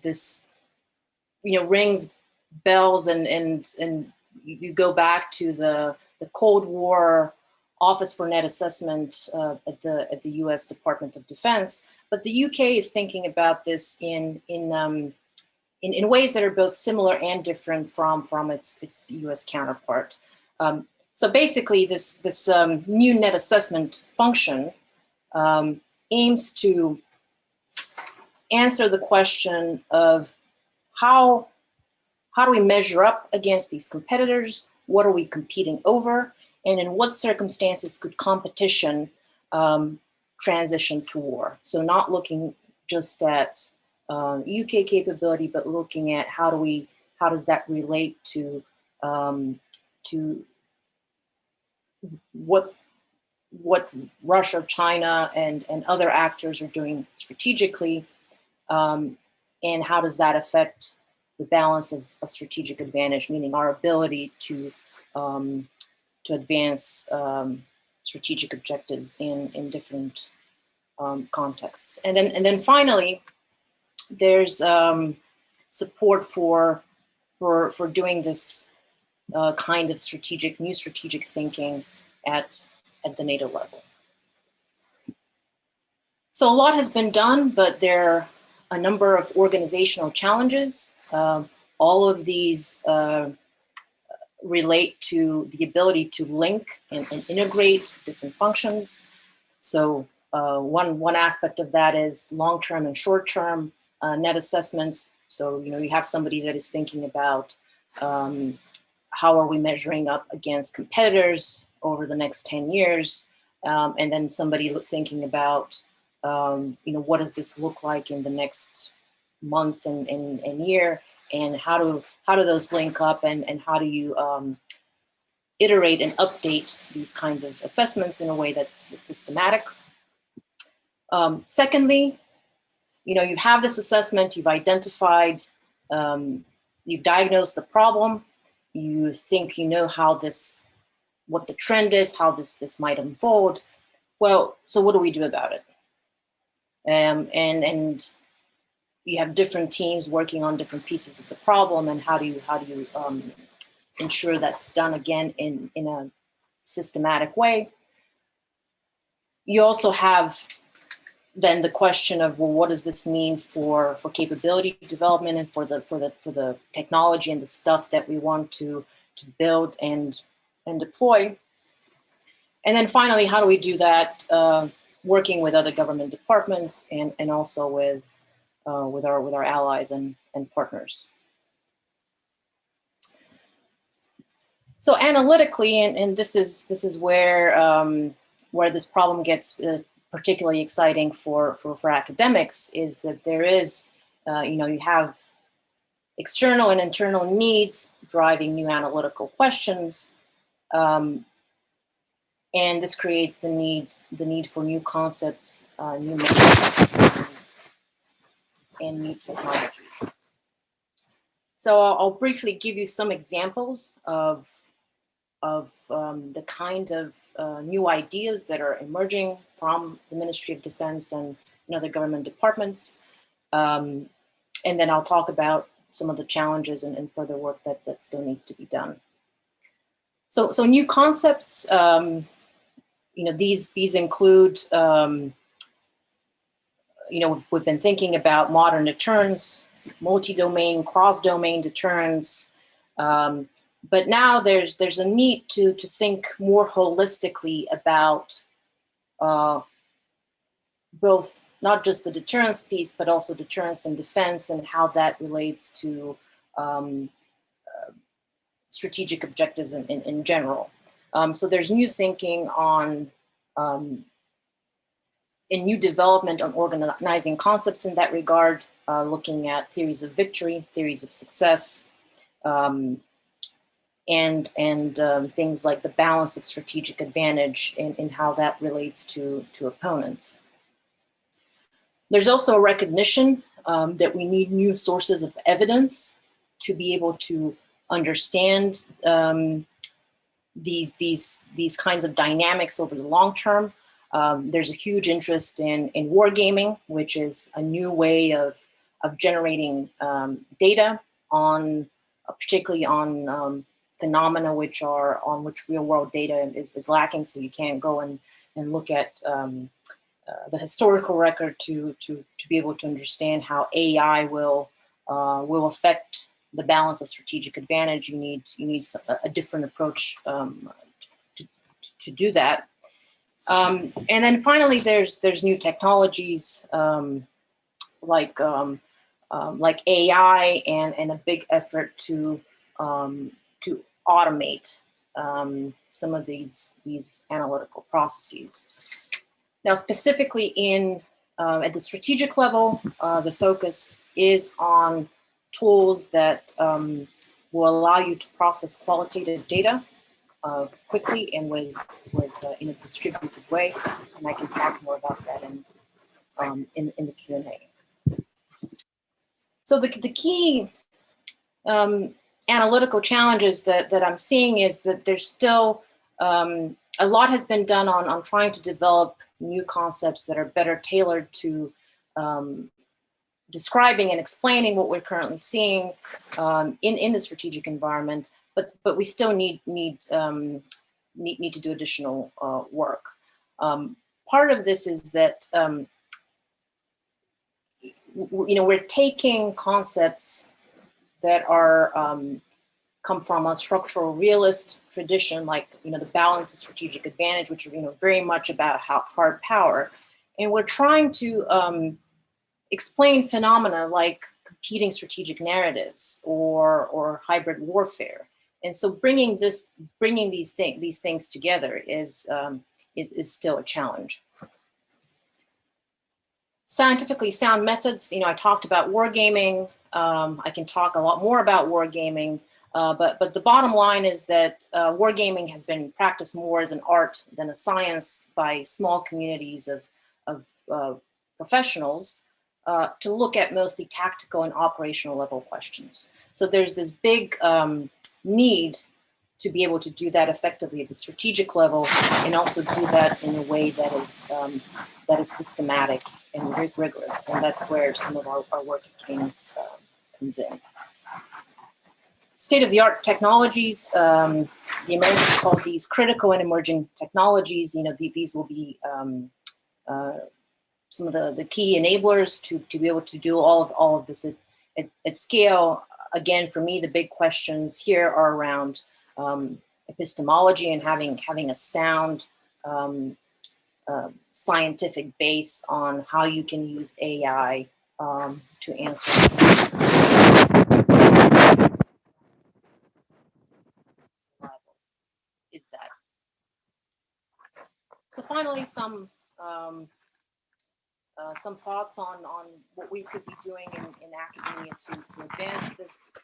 Speaker 4: this rings bells, and you go back to the Cold War Office for Net Assessment at the U.S. Department of Defense, but the UK is thinking about this in ways that are both similar and different from its U.S. counterpart. So basically, this new net assessment function aims to answer the question of how do we measure up against these competitors? What are we competing over? And in what circumstances could competition transition to war? So not looking just at UK capability, but looking at how does that relate to what Russia, China, and other actors are doing strategically, And how does that affect the balance of strategic advantage, meaning our ability to advance strategic objectives in different contexts. And then finally, there's support for doing this kind of new strategic thinking at the NATO level. So a lot has been done, but there are a number of organizational challenges. All of these relate to the ability to link and integrate different functions. So one aspect of that is long-term and short-term net assessments. So you have somebody that is thinking about how are we measuring up against competitors over the next 10 years, and then somebody thinking about what does this look like in the next months and year, and how do those link up, and how do you iterate and update these kinds of assessments in a way that's systematic. Secondly, you have this assessment, you've identified, you've diagnosed the problem, you think how what the trend is, how this might unfold. Well, so what do we do about it? And you have different teams working on different pieces of the problem, and how do you ensure that's done again in a systematic way? You also have then the question of, well, what does this mean for capability development and for the technology and the stuff that we want to build and deploy? And then finally, how do we do that working with other government departments and also with our allies and partners? So analytically, and this is where this problem gets particularly exciting for academics, is that there is, you have external and internal needs driving new analytical questions, and this creates the need for new concepts, new methods, and new technologies. So I'll briefly give you some examples of the kind of new ideas that are emerging from the Ministry of Defense and other government departments. And then I'll talk about some of the challenges and further work that still needs to be done. So new concepts, these include, we've been thinking about modern deterrence, multi-domain, cross-domain deterrence, but now there's a need to think more holistically about both, not just the deterrence piece, but also deterrence and defense, and how that relates to strategic objectives in general. So there's new thinking on, in new development on organizing concepts in that regard, looking at theories of victory, theories of success, and things like the balance of strategic advantage and how that relates to opponents. There's also a recognition that we need new sources of evidence to be able to understand these kinds of dynamics over the long term. There's a huge interest in wargaming, which is a new way of generating data on, particularly on phenomena on which real world data is lacking. So you can't go and look at the historical record to be able to understand how AI will affect the balance of strategic advantage. You need a different approach to do that. And then finally, there's new technologies like AI and a big effort to automate some of these analytical processes. Now, specifically at the strategic level, the focus is on tools that will allow you to process qualitative data quickly and in a distributed way, and I can talk more about that in the Q&A. So the key analytical challenges that I'm seeing is that there's still a lot has been done on trying to develop new concepts that are better tailored to describing and explaining what we're currently seeing in the strategic environment, but we still need to do additional work. Part of this is that we're taking concepts that are come from a structural realist tradition, like the balance of strategic advantage, which are very much about hard power, and we're trying to explain phenomena like competing strategic narratives or hybrid warfare. And so bringing these things together is still a challenge. Scientifically sound methods. I talked about wargaming. I can talk a lot more about wargaming, but the bottom line is that wargaming has been practiced more as an art than a science by small communities of professionals to look at mostly tactical and operational level questions. So there's this big need to be able to do that effectively at the strategic level, and also do that in a way that is systematic and rigorous. And that's where some of our work at King's comes in. State-of-the-art technologies, the Americans call these critical and emerging technologies. These will be some of the key enablers to be able to do all of this at scale. Again, for me, the big questions here are around epistemology and having a sound scientific base on how you can use AI to answer these. Is that? So finally, some thoughts on what we could be doing in academia to advance this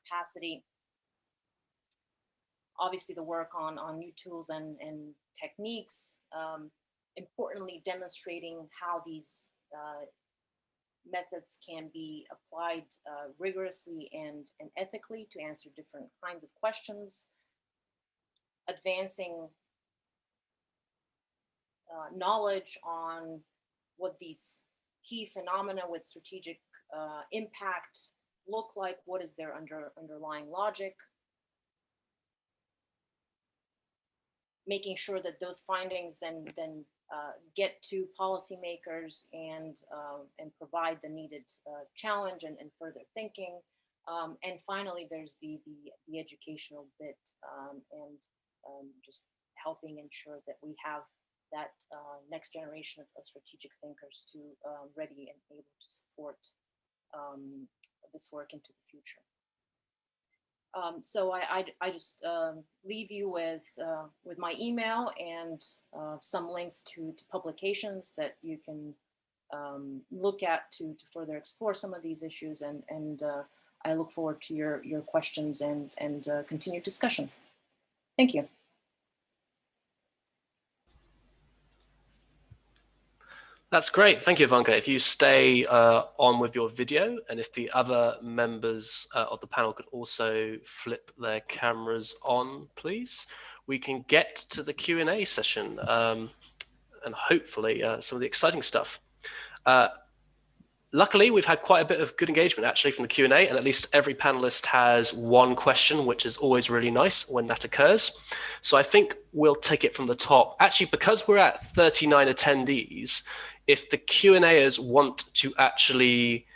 Speaker 4: capacity. Obviously, the work on new tools and techniques, importantly demonstrating how these methods can be applied rigorously and ethically to answer different kinds of questions, advancing knowledge on what these key phenomena with strategic impact look like, what is their underlying logic, making sure that those findings then get to policymakers and provide the needed challenge and further thinking. And finally, there's the educational bit and just helping ensure that we have that next generation of strategic thinkers to ready and able to support this work into the future. So I just leave you with my email and some links to publications that you can look at to further explore some of these issues, and I look forward to your questions and continued discussion. Thank you.
Speaker 1: That's great. Thank you, Ivanka. If you stay on with your video, and if the other members of the panel could also flip their cameras on, please, we can get to the Q&A session and hopefully some of the exciting stuff. Luckily, we've had quite a bit of good engagement actually from the Q&A, and at least every panelist has one question, which is always really nice when that occurs. So I think we'll take it from the top. Actually, because we're at 39 attendees, if the Q&Ers want to actually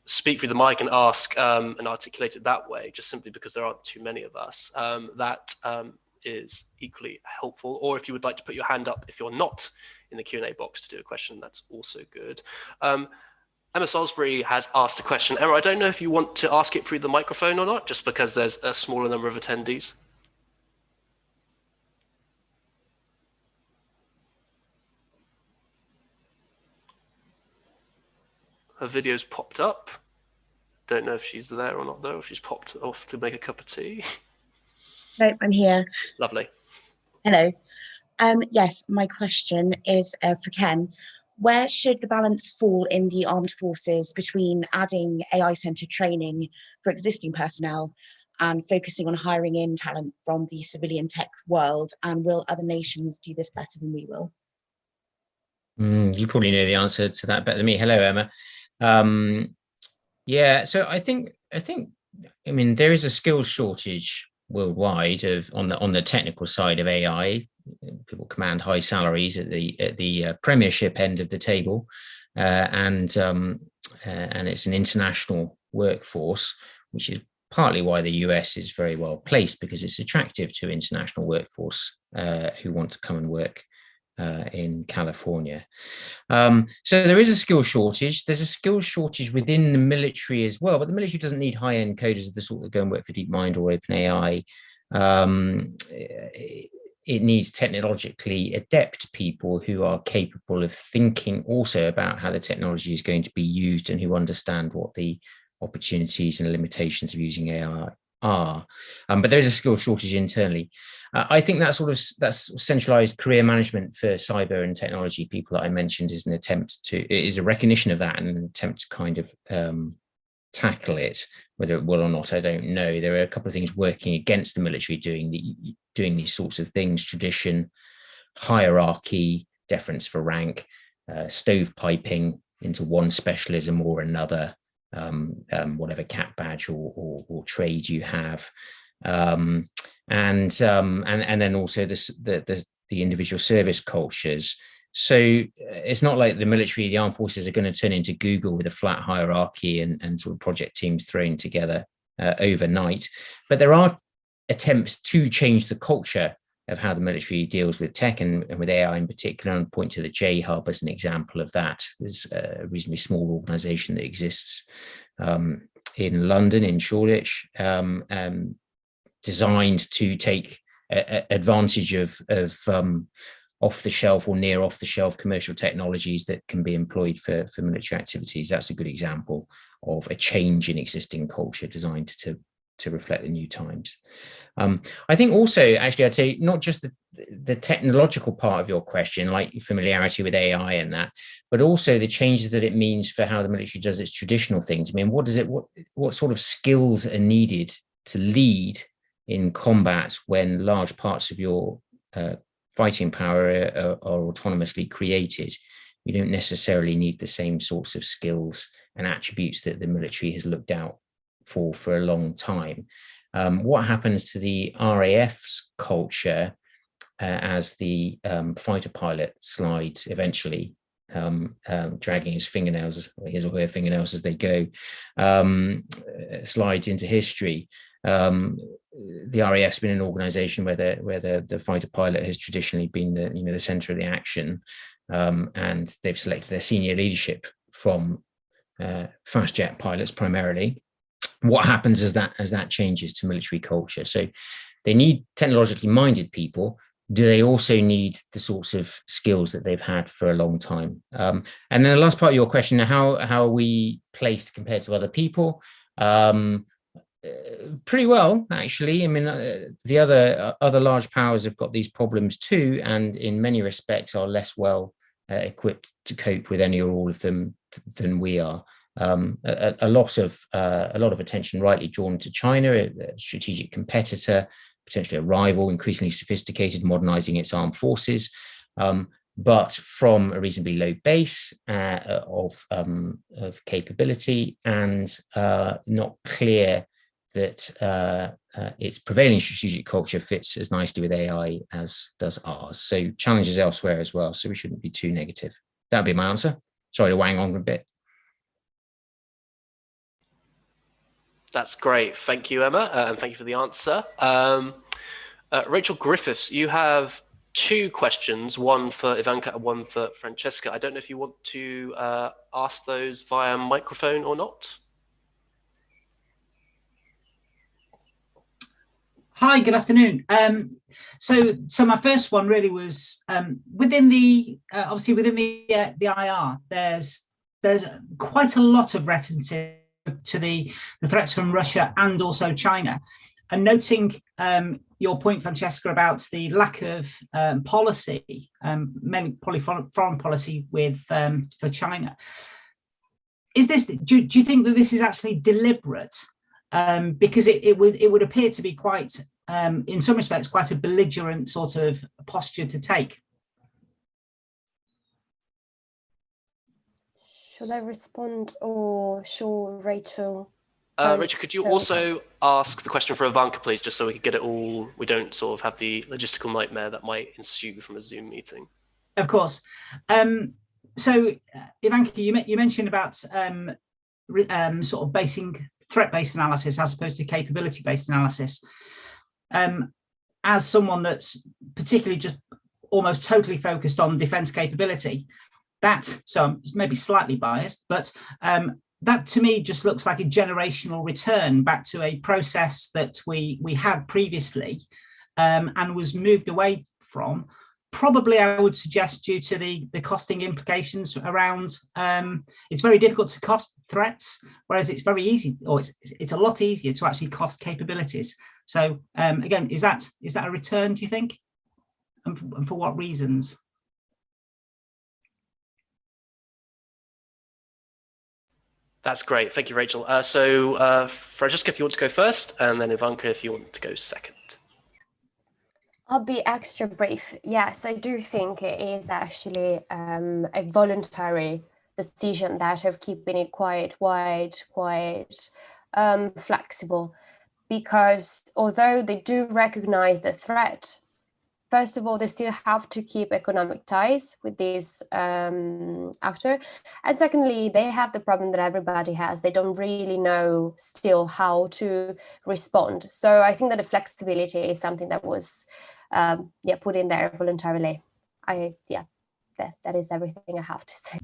Speaker 1: speak through the mic and ask and articulate it that way, just simply because there aren't too many of us, that is equally helpful. Or if you would like to put your hand up if you're not in the Q&A box to do a question, that's also good. Emma Salisbury has asked a question. Emma, I don't know if you want to ask it through the microphone or not, just because there's a smaller number of attendees. Her video's popped up. Don't know if she's there or not though, if she's popped off to make a cup of tea.
Speaker 5: No, I'm here.
Speaker 1: Lovely.
Speaker 5: Hello. Yes, my question is for Ken. Where should the balance fall in the armed forces between adding AI-centered training for existing personnel and focusing on hiring in talent from the civilian tech world? And will other nations do this better than we will?
Speaker 2: You probably know the answer to that better than me. Hello, Emma. Yeah, so I mean, there is a skills shortage worldwide on the technical side of AI. People command high salaries at the premiership end of the table, and it's an international workforce, which is partly why the US is very well placed, because it's attractive to international workforce who want to come and work in California. So there is a skill shortage. There's a skill shortage within the military as well, but the military doesn't need high-end coders of the sort that go and work for DeepMind or OpenAI. It needs technologically adept people who are capable of thinking also about how the technology is going to be used and who understand what the opportunities and limitations of using AI are. But there is a skill shortage internally. I think that's centralized career management for cyber and technology people that I mentioned is a recognition of that and an attempt to kind of tackle it. Whether it will or not, I don't know. There are a couple of things working against the military doing these sorts of things: tradition, hierarchy, deference for rank, stovepiping into one specialism or another, whatever cap badge or trade you have, and then also the individual service cultures. So it's not like the military, the armed forces are going to turn into Google with a flat hierarchy and sort of project teams thrown together overnight. But there are attempts to change the culture of how the military deals with tech and with AI in particular, and point to the J Hub as an example of that. There's a reasonably small organization that exists in London, in Shoreditch, designed to take advantage of off-the-shelf or near off-the-shelf commercial technologies that can be employed for military activities. That's a good example of a change in existing culture designed to reflect the new times. I think also, actually, I'd say not just the technological part of your question, like familiarity with AI and that, but also the changes that it means for how the military does its traditional things. I mean, what sort of skills are needed to lead in combat when large parts of your fighting power are autonomously created? You don't necessarily need the same sorts of skills and attributes that the military has looked out for a long time. What happens to the RAF's culture as the fighter pilot slides eventually, dragging his fingernails, his or her fingernails as they go, slides into history? The RAF's been an organization where the fighter pilot has traditionally been the center of the action, and they've selected their senior leadership from fast jet pilots primarily. What happens as that changes to military culture? So they need technologically minded people. Do they also need the sorts of skills that they've had for a long time? And then the last part of your question, how are we placed compared to other people? Pretty well, actually. I mean, the other large powers have got these problems too, and in many respects are less well equipped to cope with any or all of them than we are. A lot of attention rightly drawn to China, a strategic competitor, potentially a rival, increasingly sophisticated, modernizing its armed forces, but from a reasonably low base of capability, and not clear that its prevailing strategic culture fits as nicely with AI as does ours. So challenges elsewhere as well. So we shouldn't be too negative. That'd be my answer. Sorry to wang on a bit.
Speaker 1: That's great. Thank you, Emma, and thank you for the answer. Rachel Griffiths, you have two questions, one for Ivanka and one for Francesca. I don't know if you want to ask those via microphone or not.
Speaker 6: Hi, good afternoon. So my first one really was within the obviously within the IR, there's quite a lot of references to the threats from Russia and also China, and noting your point, Francesca, about the lack of policy, mainly probably foreign policy with for China. Is this? Do you think that this is actually deliberate? Because it would appear to be quite, in some respects, quite a belligerent sort of posture to take.
Speaker 3: Should I respond, or should Rachel?
Speaker 1: Rachel, could you also ask the question for Ivanka, please, just so we can get it all, we don't sort of have the logistical nightmare that might ensue from a Zoom meeting.
Speaker 6: Of course. So, Ivanka, you mentioned about sort of basing threat-based analysis as opposed to capability-based analysis. As someone that's particularly just almost totally focused on defense capability, so I'm maybe slightly biased, but that to me just looks like a generational return back to a process that we had previously and was moved away from. Probably, I would suggest, due to the costing implications around, it's very difficult to cost threats, whereas it's very easy, or it's a lot easier to actually cost capabilities. So again, is that a return, do you think? And for what reasons?
Speaker 1: That's great. Thank you, Rachel. So Francesca, if you want to go first, and then Ivanka, if you want to go second.
Speaker 3: I'll be extra brief. Yes, I do think it is actually a voluntary decision that of keeping it quite wide, quite flexible, because although they do recognize the threat, first of all, they still have to keep economic ties with this actor. And secondly, they have the problem that everybody has. They don't really know still how to respond. So I think that the flexibility is something that was put in there voluntarily. That is everything I have to say.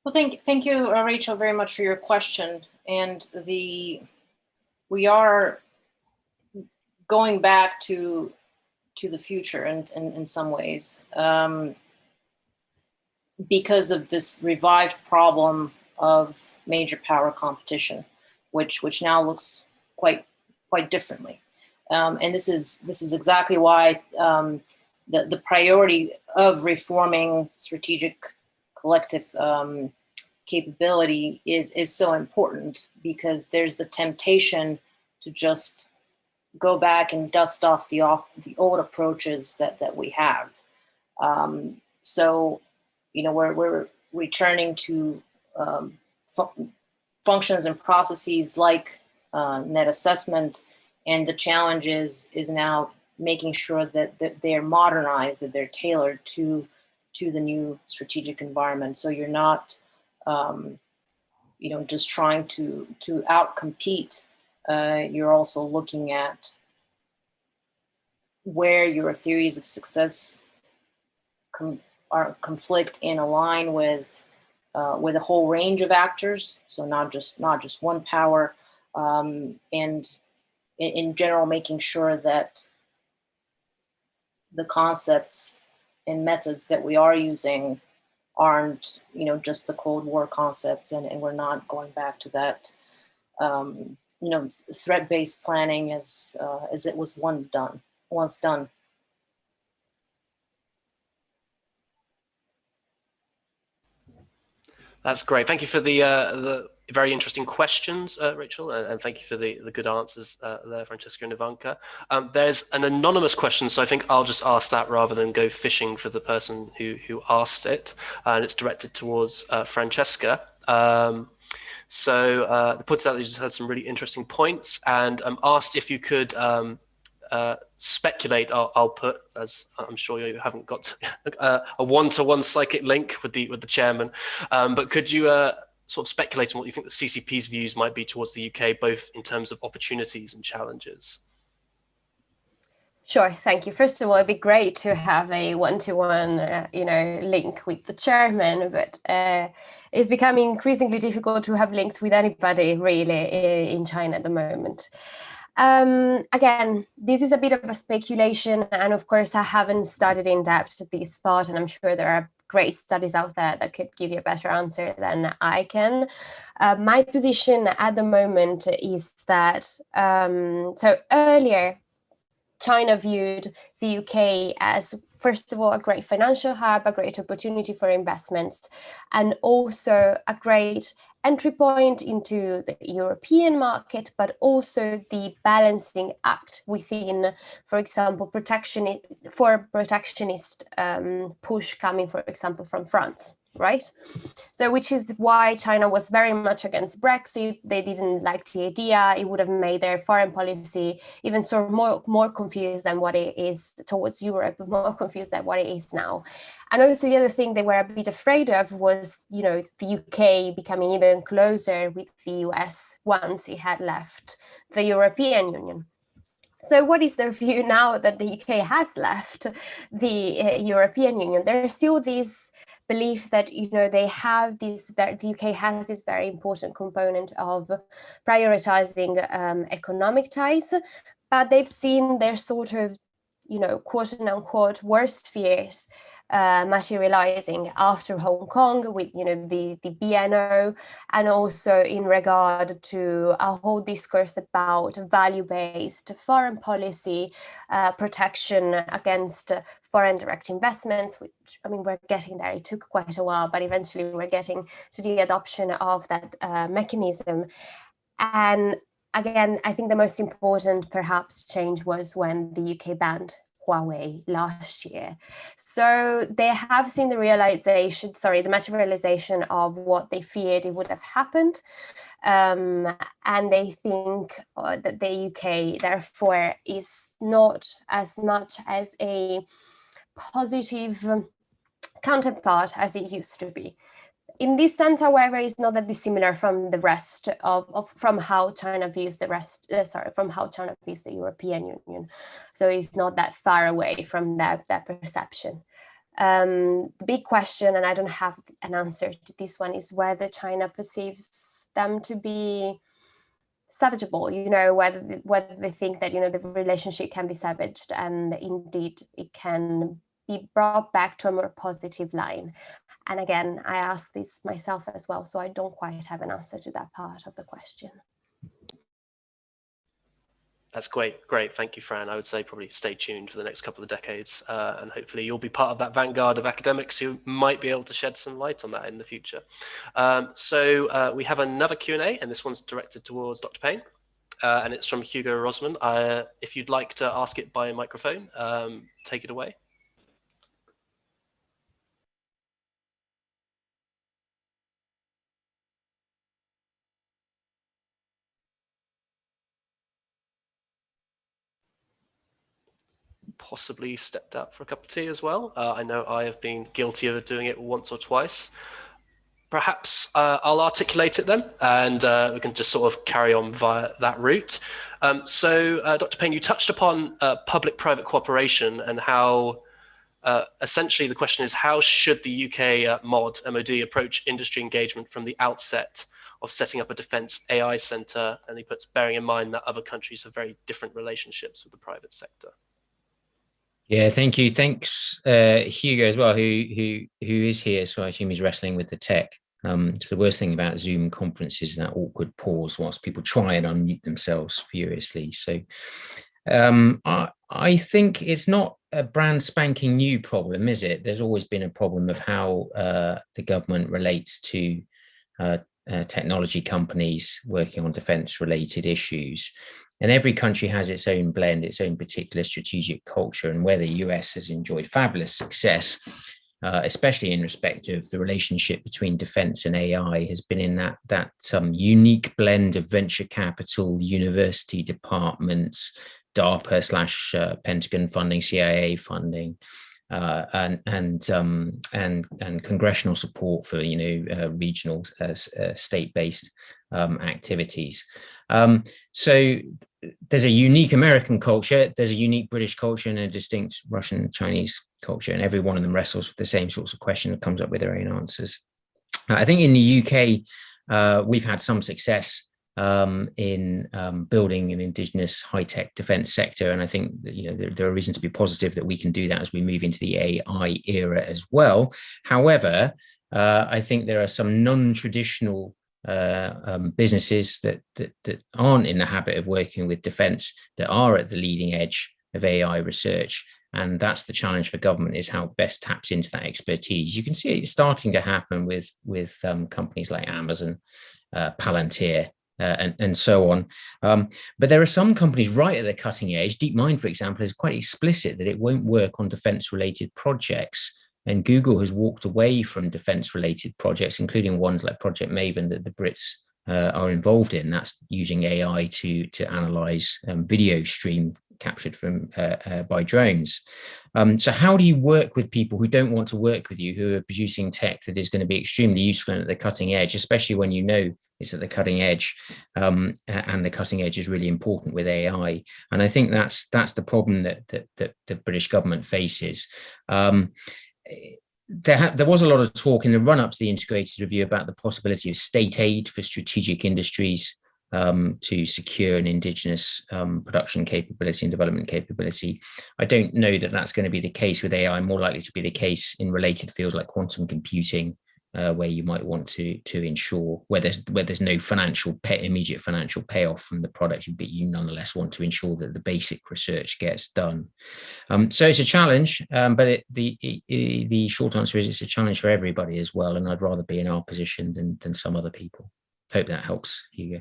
Speaker 4: Well, thank you, Rachel, very much for your question. And we are going back to the future in some ways, because of this revived problem of major power competition, which now looks quite differently. And this is exactly why the priority of reforming strategic collective capability is so important, because there's the temptation to just go back and dust off the old approaches that we have. So, we're returning to functions and processes like net assessment, and the challenge is now making sure that they're modernized, that they're tailored to the new strategic environment. So you're not, just trying to outcompete. You're also looking at where your theories of success conflict and align with a whole range of actors. So not just one power, and in general, making sure that the concepts and methods that we are using aren't, just the Cold War concepts, and we're not going back to that, threat-based planning as it was once done.
Speaker 1: That's great. Thank you for the very interesting questions, Rachel, and thank you for the good answers there, Francesca and Ivanka. There's an anonymous question, so I think I'll just ask that rather than go fishing for the person who asked it, and it's directed towards Francesca. So the puts out that you just had some really interesting points, and asked if you could speculate. I'll put, as I'm sure you haven't got a one-to-one psychic link with the chairman, but could you sort of speculate on what you think the CCP's views might be towards the UK, both in terms of opportunities and challenges?
Speaker 3: Sure, thank you. First of all, it'd be great to have a one-to-one, link with the chairman, but it's becoming increasingly difficult to have links with anybody really in China at the moment. Again, this is a bit of a speculation, and of course I haven't studied in depth this part, and I'm sure there are great studies out there that could give you a better answer than I can. My position at the moment is that, so earlier, China viewed the UK as, first of all, a great financial hub, a great opportunity for investments, and also a great entry point into the European market, but also the balancing act within, for example, protectionist push coming, for example, from France, right? So which is why China was very much against Brexit. They didn't like the idea. It would have made their foreign policy even sort of more confused than what it is towards Europe, more confused than what it is now. And also the other thing they were a bit afraid of was, you know, the UK becoming even closer with the US once it had left the European Union. So what is their view now that the UK has left the European Union? There is still this belief that, you know, they have this, that the UK has this very important component of prioritizing economic ties, but they've seen their sort of, you know, quote unquote worst fears materializing after Hong Kong with, you know, the BNO, and also in regard to a whole discourse about value-based foreign policy, protection against foreign direct investments, which, I mean, we're getting there. It took quite a while, but eventually we're getting to the adoption of that mechanism. And again, I think the most important perhaps change was when the UK banned Huawei last year. So they have seen the materialization of what they feared it would have happened. And they think that the UK, therefore, is not as much as a positive counterpart as it used to be. In this sense, however, it's not that dissimilar from the rest from how China views from how China views the European Union. So it's not that far away from that perception. The big question, and I don't have an answer to this one, is whether China perceives them to be savageable, you know, whether they think that, you know, the relationship can be savaged and indeed it can be brought back to a more positive line. And again, I asked this myself as well, so I don't quite have an answer to that part of the question.
Speaker 1: That's great. Thank you, Fran. I would say probably stay tuned for the next couple of decades, and hopefully you'll be part of that vanguard of academics who might be able to shed some light on that in the future. So we have another Q&A, and this one's directed towards Dr. Payne, and it's from Hugo Rosman. If you'd like to ask it by microphone, take it away. Possibly stepped out for a cup of tea as well. I know I have been guilty of doing it once or twice. Perhaps I'll articulate it then, and we can just sort of carry on via that route. So Dr. Payne, you touched upon public-private cooperation and how essentially the question is, how should the UK MOD approach industry engagement from the outset of setting up a defense AI center? And he puts, bearing in mind that other countries have very different relationships with the private sector.
Speaker 2: Yeah, thank you. Thanks, Hugo, as well, who is here. So I assume he's wrestling with the tech. So the worst thing about Zoom conferences is that awkward pause whilst people try and unmute themselves furiously. So I think it's not a brand spanking new problem, is it? There's always been a problem of how the government relates to technology companies working on defense-related issues. And every country has its own blend, its own particular strategic culture. And where the US has enjoyed fabulous success, especially in respect of the relationship between defense and AI, has been in that unique blend of venture capital, university departments, DARPA / Pentagon funding, CIA funding, and congressional support for, regional state-based activities. So there's a unique American culture, there's a unique British culture, and a distinct Russian Chinese culture, and every one of them wrestles with the same sorts of questions and comes up with their own answers. I think in the UK, we've had some success in building an indigenous high-tech defense sector. And I think that, there are reasons to be positive that we can do that as we move into the AI era as well. However, I think there are some non-traditional businesses that aren't in the habit of working with defense that are at the leading edge of AI research. And that's the challenge for government, is how best taps into that expertise. You can see it starting to happen with companies like Amazon, Palantir, and so on. But there are some companies right at the cutting edge. DeepMind, for example, is quite explicit that it won't work on defense-related projects. And Google has walked away from defense-related projects, including ones like Project Maven that the Brits are involved in. That's using AI to analyze video stream captured from by drones. So how do you work with people who don't want to work with you, who are producing tech that is going to be extremely useful at the cutting edge, especially when you know it's at the cutting edge, and the cutting edge is really important with AI. And I think that's the problem that the British government faces. There was a lot of talk in the run-up to the integrated review about the possibility of state aid for strategic industries to secure an indigenous production capability and development capability. I don't know that that's going to be the case with AI. More likely to be the case in related fields like quantum computing, where you might want to ensure where there's no immediate financial payoff from the product, but you nonetheless want to ensure that the basic research gets done. So it's a challenge, but the short answer is it's a challenge for everybody as well. And I'd rather be in our position than some other people. Hope that helps, Hugo.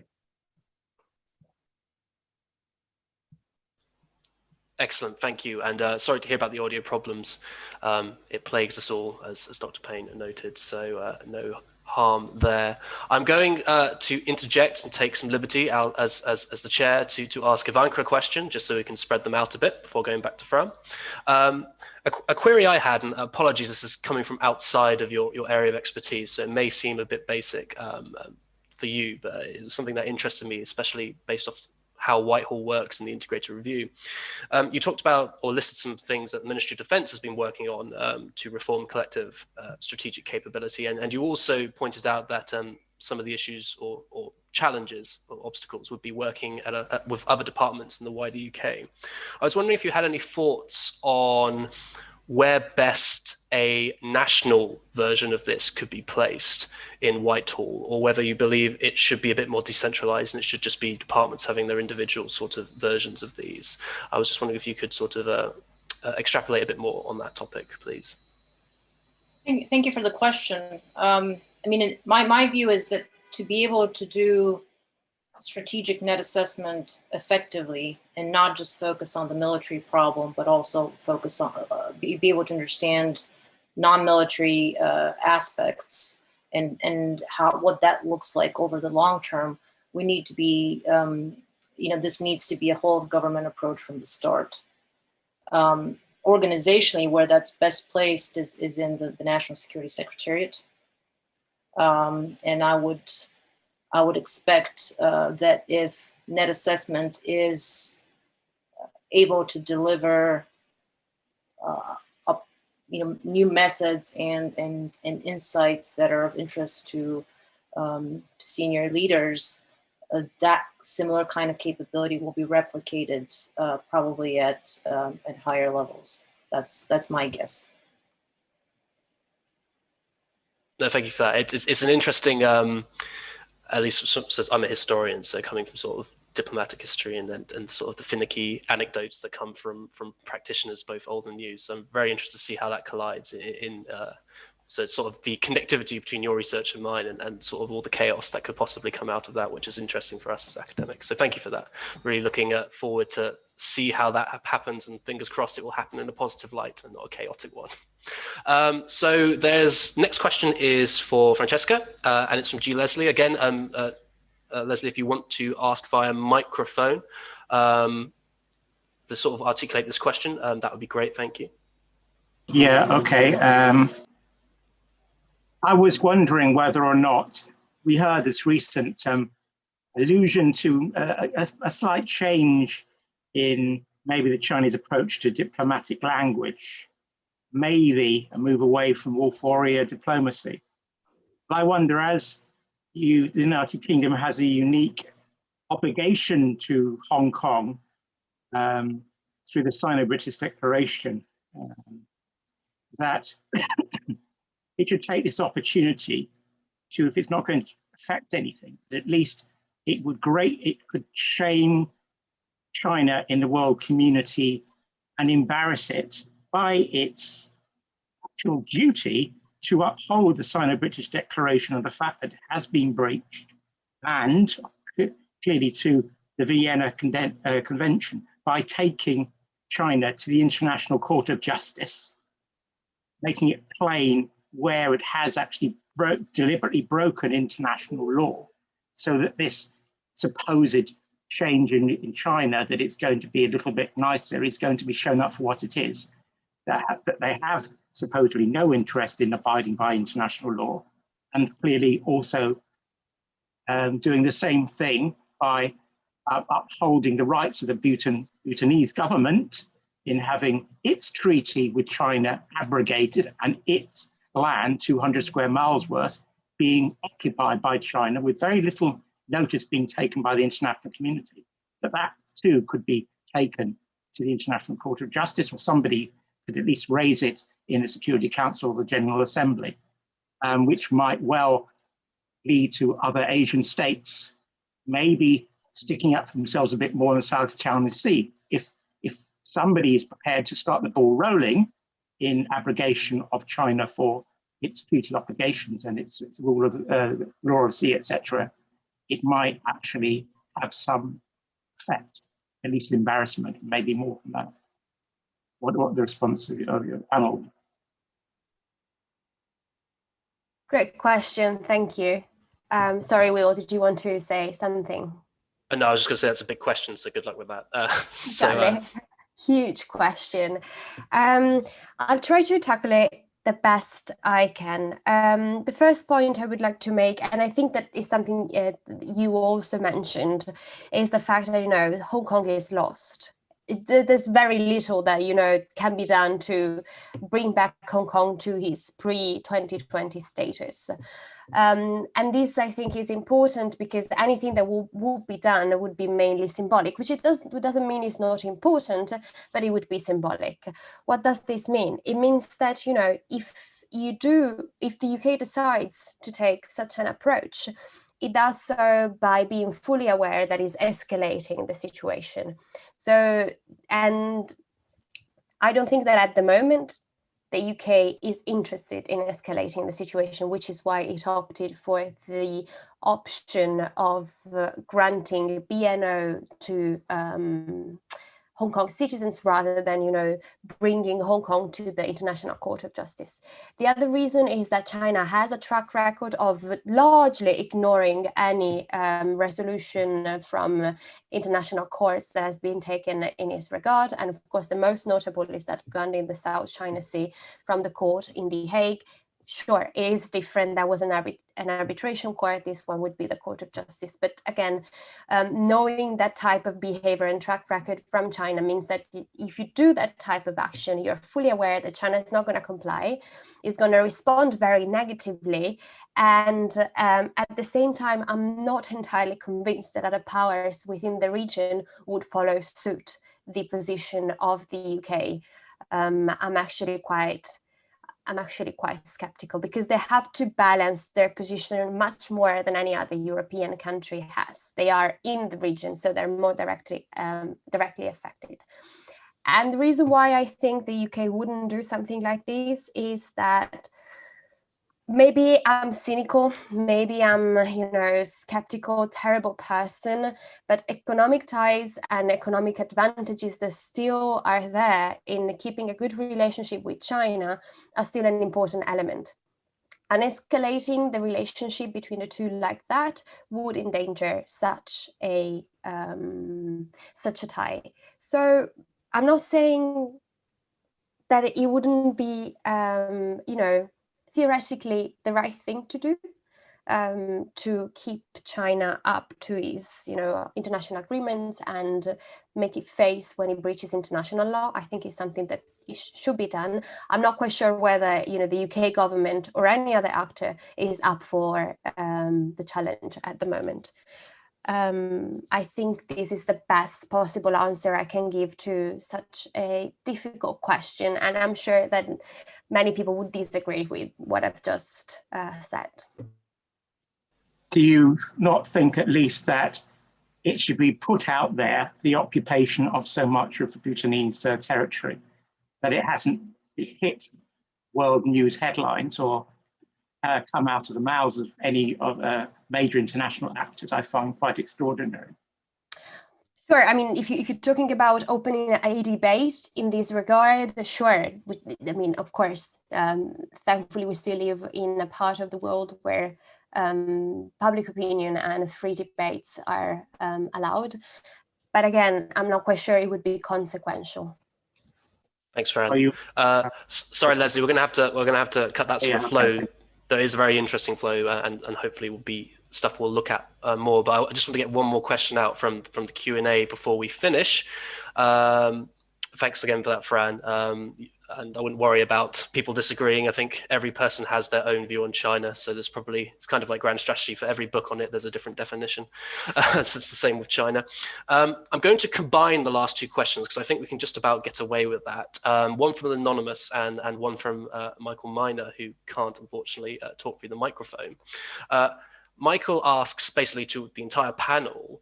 Speaker 1: Excellent, thank you. And sorry to hear about the audio problems. It plagues us all, as Dr. Payne noted, so no harm there. I'm going to interject and take some liberty out as the chair to ask Ivanka a question, just so we can spread them out a bit before going back to Fran. A query I had, and apologies, this is coming from outside of your area of expertise, so it may seem a bit basic for you, but it was something that interested me, especially based off how Whitehall works in the integrated review. You talked about or listed some things that the Ministry of Defence has been working on to reform collective strategic capability. And you also pointed out that some of the issues or challenges or obstacles would be working with other departments in the wider UK. I was wondering if you had any thoughts on where best a national version of this could be placed in Whitehall, or whether you believe it should be a bit more decentralized and it should just be departments having their individual sort of versions of these. I was just wondering if you could sort of extrapolate a bit more on that topic, please.
Speaker 4: Thank you for the question. I mean, my view is that to be able to do strategic net assessment effectively and not just focus on the military problem, but also focus on be able to understand non-military aspects and what that looks like over the long term. We need to be, this needs to be a whole of government approach from the start. Organizationally, where that's best placed is in the National Security Secretariat, and I would expect that if net assessment is able to deliver new methods and insights that are of interest to senior leaders, that similar kind of capability will be replicated probably at higher levels. That's my guess.
Speaker 1: No, thank you for that. It's an interesting, at least since I'm a historian, so coming from sort of diplomatic history and sort of the finicky anecdotes that come from practitioners, both old and new. So I'm very interested to see how that collides so it's sort of the connectivity between your research and mine and sort of all the chaos that could possibly come out of that, which is interesting for us as academics. So thank you for that. Really looking forward to see how that happens, and fingers crossed it will happen in a positive light and not a chaotic one. So next question is for Francesca, and it's from G. Leslie. Again, Leslie, if you want to ask via microphone to sort of articulate this question, that would be great. Thank you.
Speaker 7: Yeah, okay. I was wondering whether or not we heard this recent allusion to a slight change in maybe the Chinese approach to diplomatic language, maybe a move away from wolf warrior diplomacy. But I wonder, as the United Kingdom has a unique obligation to Hong Kong through the Sino-British Declaration that it should take this opportunity to, if it's not going to affect anything, at least it could shame China in the world community and embarrass it by its actual duty to uphold the Sino-British Declaration of the fact that it has been breached, and clearly to the Vienna Convention by taking China to the International Court of Justice, making it plain where it has actually deliberately broken international law, so that this supposed change in China, that it's going to be a little bit nicer, is going to be shown up for what it is, that they have supposedly no interest in abiding by international law, and clearly also doing the same thing by upholding the rights of the Bhutanese government in having its treaty with China abrogated and its land, 200 square miles worth, being occupied by China with very little notice being taken by the international community. But that too could be taken to the International Court of Justice, or somebody could at least raise it in the Security Council of the General Assembly, which might well lead to other Asian states maybe sticking up for themselves a bit more in the South China Sea. If somebody is prepared to start the ball rolling in abrogation of China for its treaty obligations and its rule of law of sea, etc., it might actually have some effect, at least embarrassment, maybe more than that. What the response of your panel?
Speaker 3: Great question, thank you. Sorry, Will, did you want to say something?
Speaker 1: No, I was just going to say that's a big question, so good luck with that.
Speaker 3: Huge question. I'll try to tackle it the best I can. The first point I would like to make, and I think that is something you also mentioned, is the fact that, Hong Kong is lost. There's very little that, can be done to bring back Hong Kong to his pre-2020 status. And this, I think, is important because anything that would be done would be mainly symbolic, which it doesn't mean it's not important, but it would be symbolic. What does this mean? It means that, if the UK decides to take such an approach, it does so by being fully aware that it's escalating the situation. So, and I don't think that at the moment, the UK is interested in escalating the situation, which is why it opted for the option of granting BNO to Hong Kong citizens rather than, bringing Hong Kong to the International Court of Justice. The other reason is that China has a track record of largely ignoring any resolution from international courts that has been taken in its regard. And of course, the most notable is that granting the South China Sea from the court in The Hague. Sure, it is different. That was an arbitration court. This one would be the Court of Justice. But again, knowing that type of behavior and track record from China means that if you do that type of action, you're fully aware that China is not going to comply, is going to respond very negatively. And at the same time, I'm not entirely convinced that other powers within the region would follow suit the position of the UK. I'm actually quite skeptical because they have to balance their position much more than any other European country has. They are in the region, so they're more directly affected. And the reason why I think the UK wouldn't do something like this is that maybe I'm cynical, maybe I'm, skeptical, terrible person, but economic ties and economic advantages that still are there in keeping a good relationship with China are still an important element. And escalating the relationship between the two like that would endanger such a tie. So I'm not saying that it wouldn't be, theoretically the right thing to do to keep China up to its, international agreements and make it face when it breaches international law. I think it's something that should be done. I'm not quite sure whether, the UK government or any other actor is up for the challenge at the moment. I think this is the best possible answer I can give to such a difficult question, and I'm sure that many people would disagree with what I've just said.
Speaker 7: Do you not think at least that it should be put out there, the occupation of so much of the Bhutanese territory, that it hasn't hit world news headlines or come out of the mouths of any of major international actors? I find quite extraordinary.
Speaker 3: Sure. I mean, if you're talking about opening a debate in this regard, sure. I mean, of course, thankfully, we still live in a part of the world where public opinion and free debates are allowed. But again, I'm not quite sure it would be consequential.
Speaker 1: Thanks, Fran. Sorry, Leslie, we're gonna have to cut that sort of flow. There is a very interesting flow, and hopefully will be stuff we'll look at more. But I just want to get one more question out from the Q&A before we finish. Thanks again for that, Fran. And I wouldn't worry about people disagreeing. I think every person has their own view on China. So it's kind of like grand strategy. For every book on it, there's a different definition. So it's the same with China. I'm going to combine the last two questions because I think we can just about get away with that. One from Anonymous and one from Michael Miner, who can't, unfortunately, talk through the microphone. Michael asks basically to the entire panel,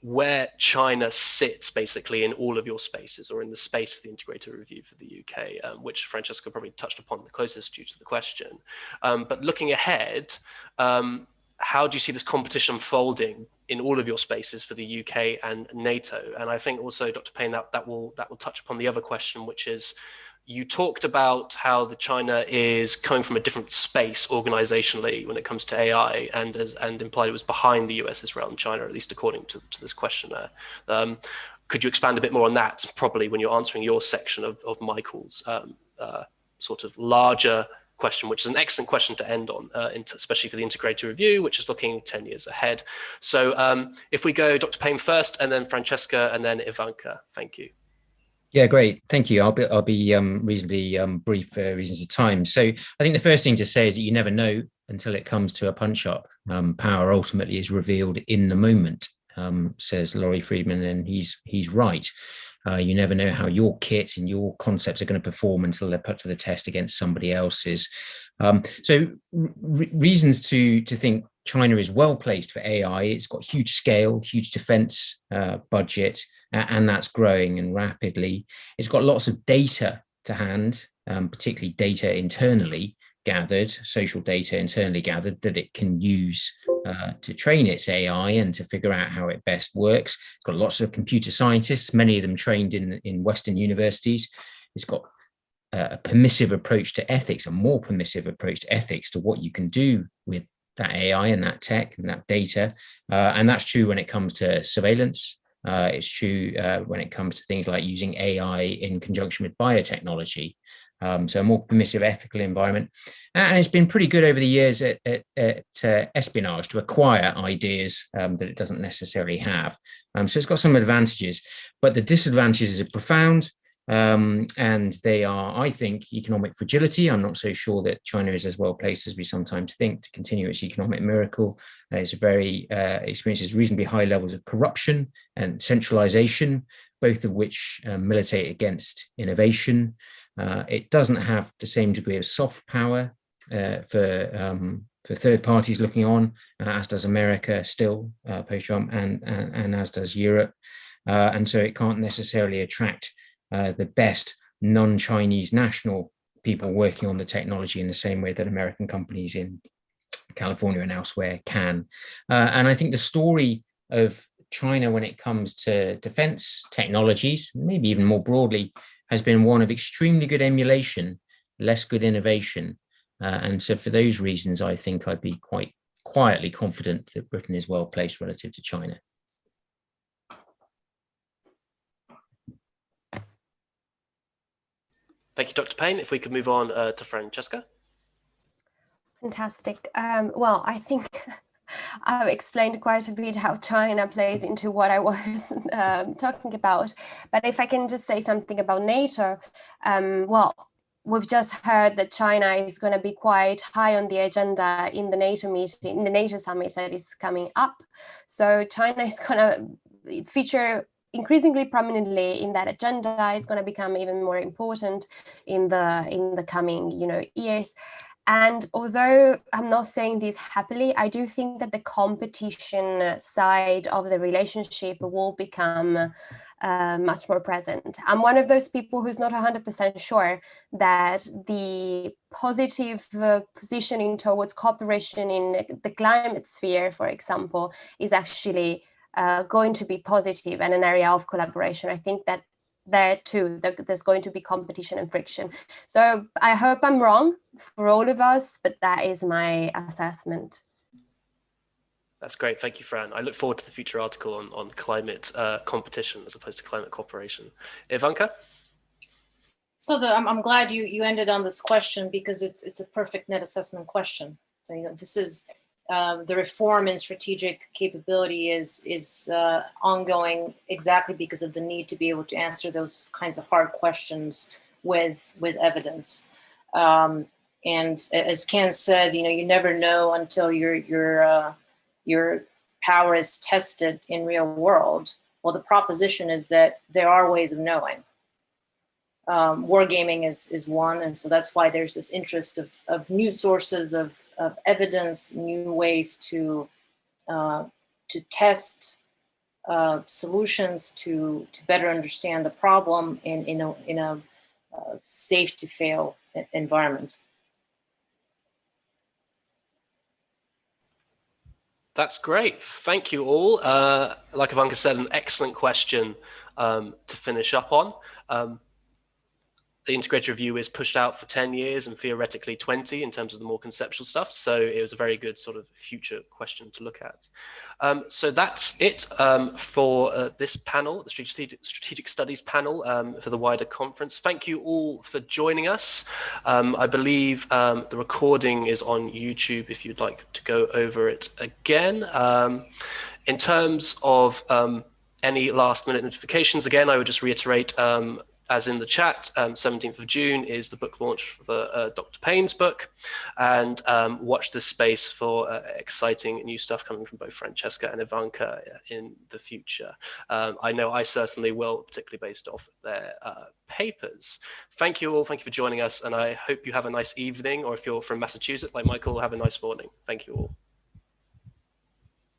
Speaker 1: where China sits basically in all of your spaces, or in the space of the integrated review for the UK, which Francesca probably touched upon the closest due to the question. But looking ahead, how do you see this competition unfolding in all of your spaces for the UK and NATO? And I think also, Dr. Payne, that will touch upon the other question, which is, you talked about how the China is coming from a different space organizationally when it comes to AI, and implied it was behind the US, Israel, and China, at least according to this questionnaire. Could you expand a bit more on that, probably when you're answering your section of Michael's sort of larger question, which is an excellent question to end on, especially for the integrated review, which is looking 10 years ahead. So if we go Dr. Payne first, and then Francesca, and then Ivanka. Thank you.
Speaker 2: Yeah, great. Thank you. I'll be reasonably brief for reasons of time. So I think the first thing to say is that you never know until it comes to a punch up. Power ultimately is revealed in the moment, says Laurie Friedman, and he's right. You never know how your kit and your concepts are going to perform until they're put to the test against somebody else's. So reasons to think China is well placed for AI. It's got huge scale, huge defense budget, and that's growing and rapidly. It's got lots of data to hand, particularly data internally gathered, social data internally gathered, that it can use to train its AI and to figure out how it best works. It's got lots of computer scientists, many of them trained in Western universities. It's got a permissive approach to ethics, a more permissive approach to ethics, to what you can do with that AI and that tech and that data. And that's true when it comes to surveillance. It's true when it comes to things like using AI in conjunction with biotechnology. So a more permissive ethical environment. And it's been pretty good over the years at espionage, to acquire ideas that it doesn't necessarily have. So it's got some advantages, but the disadvantages are profound. And they are, I think, economic fragility. I'm not so sure that China is as well placed as we sometimes think to continue its economic miracle. It's experiences reasonably high levels of corruption and centralization, both of which militate against innovation. It doesn't have the same degree of soft power for third parties looking on, as does America still post-Trump, and as does Europe. And so it can't necessarily attract the best non-Chinese national people working on the technology in the same way that American companies in California and elsewhere can. And I think the story of China when it comes to defense technologies, maybe even more broadly, has been one of extremely good emulation, less good innovation. And so for those reasons, I think I'd be quite quietly confident that Britain is well placed relative to China.
Speaker 1: Thank you, Dr. Payne. If we could move on to Francesca.
Speaker 3: Fantastic. Well, I think I've explained quite a bit how China plays into what I was talking about. But if I can just say something about NATO, well, we've just heard that China is going to be quite high on the agenda in the NATO meeting, in the NATO summit that is coming up. So China is going to feature increasingly prominently in that agenda, is going to become even more important in the coming years. And although I'm not saying this happily, I do think that the competition side of the relationship will become much more present. I'm one of those people who's not 100% sure that the positive positioning towards cooperation in the climate sphere, for example, is actually going to be positive and an area of collaboration. I think that there too, there's going to be competition and friction. So I hope I'm wrong for all of us, but that is my assessment.
Speaker 1: That's great. Thank you, Fran. I look forward to the future article on climate competition as opposed to climate cooperation. Ivanka?
Speaker 4: So I'm glad you ended on this question, because it's a perfect net assessment question. So this is the reform in strategic capability is ongoing exactly because of the need to be able to answer those kinds of hard questions with evidence. And as Ken said, you never know until your power is tested in real world. Well, the proposition is that there are ways of knowing. Wargaming is one, and so that's why there's this interest of new sources of evidence, new ways to test solutions to better understand the problem in a safe to fail environment.
Speaker 1: That's great. Thank you all. Like Ivanka said, an excellent question to finish up on. The integrated review is pushed out for 10 years and theoretically 20 in terms of the more conceptual stuff. So it was a very good sort of future question to look at. So that's it for this panel, the Strategic Studies panel for the wider conference. Thank you all for joining us. I believe the recording is on YouTube if you'd like to go over it again. In terms of any last minute notifications, again, I would just reiterate, as in the chat, 17th of June is the book launch for Dr. Payne's book, and watch this space for exciting new stuff coming from both Francesca and Ivanka in the future. I know I certainly will, particularly based off their papers. Thank you all, thank you for joining us, and I hope you have a nice evening, or if you're from Massachusetts like Michael, have a nice morning. Thank you all.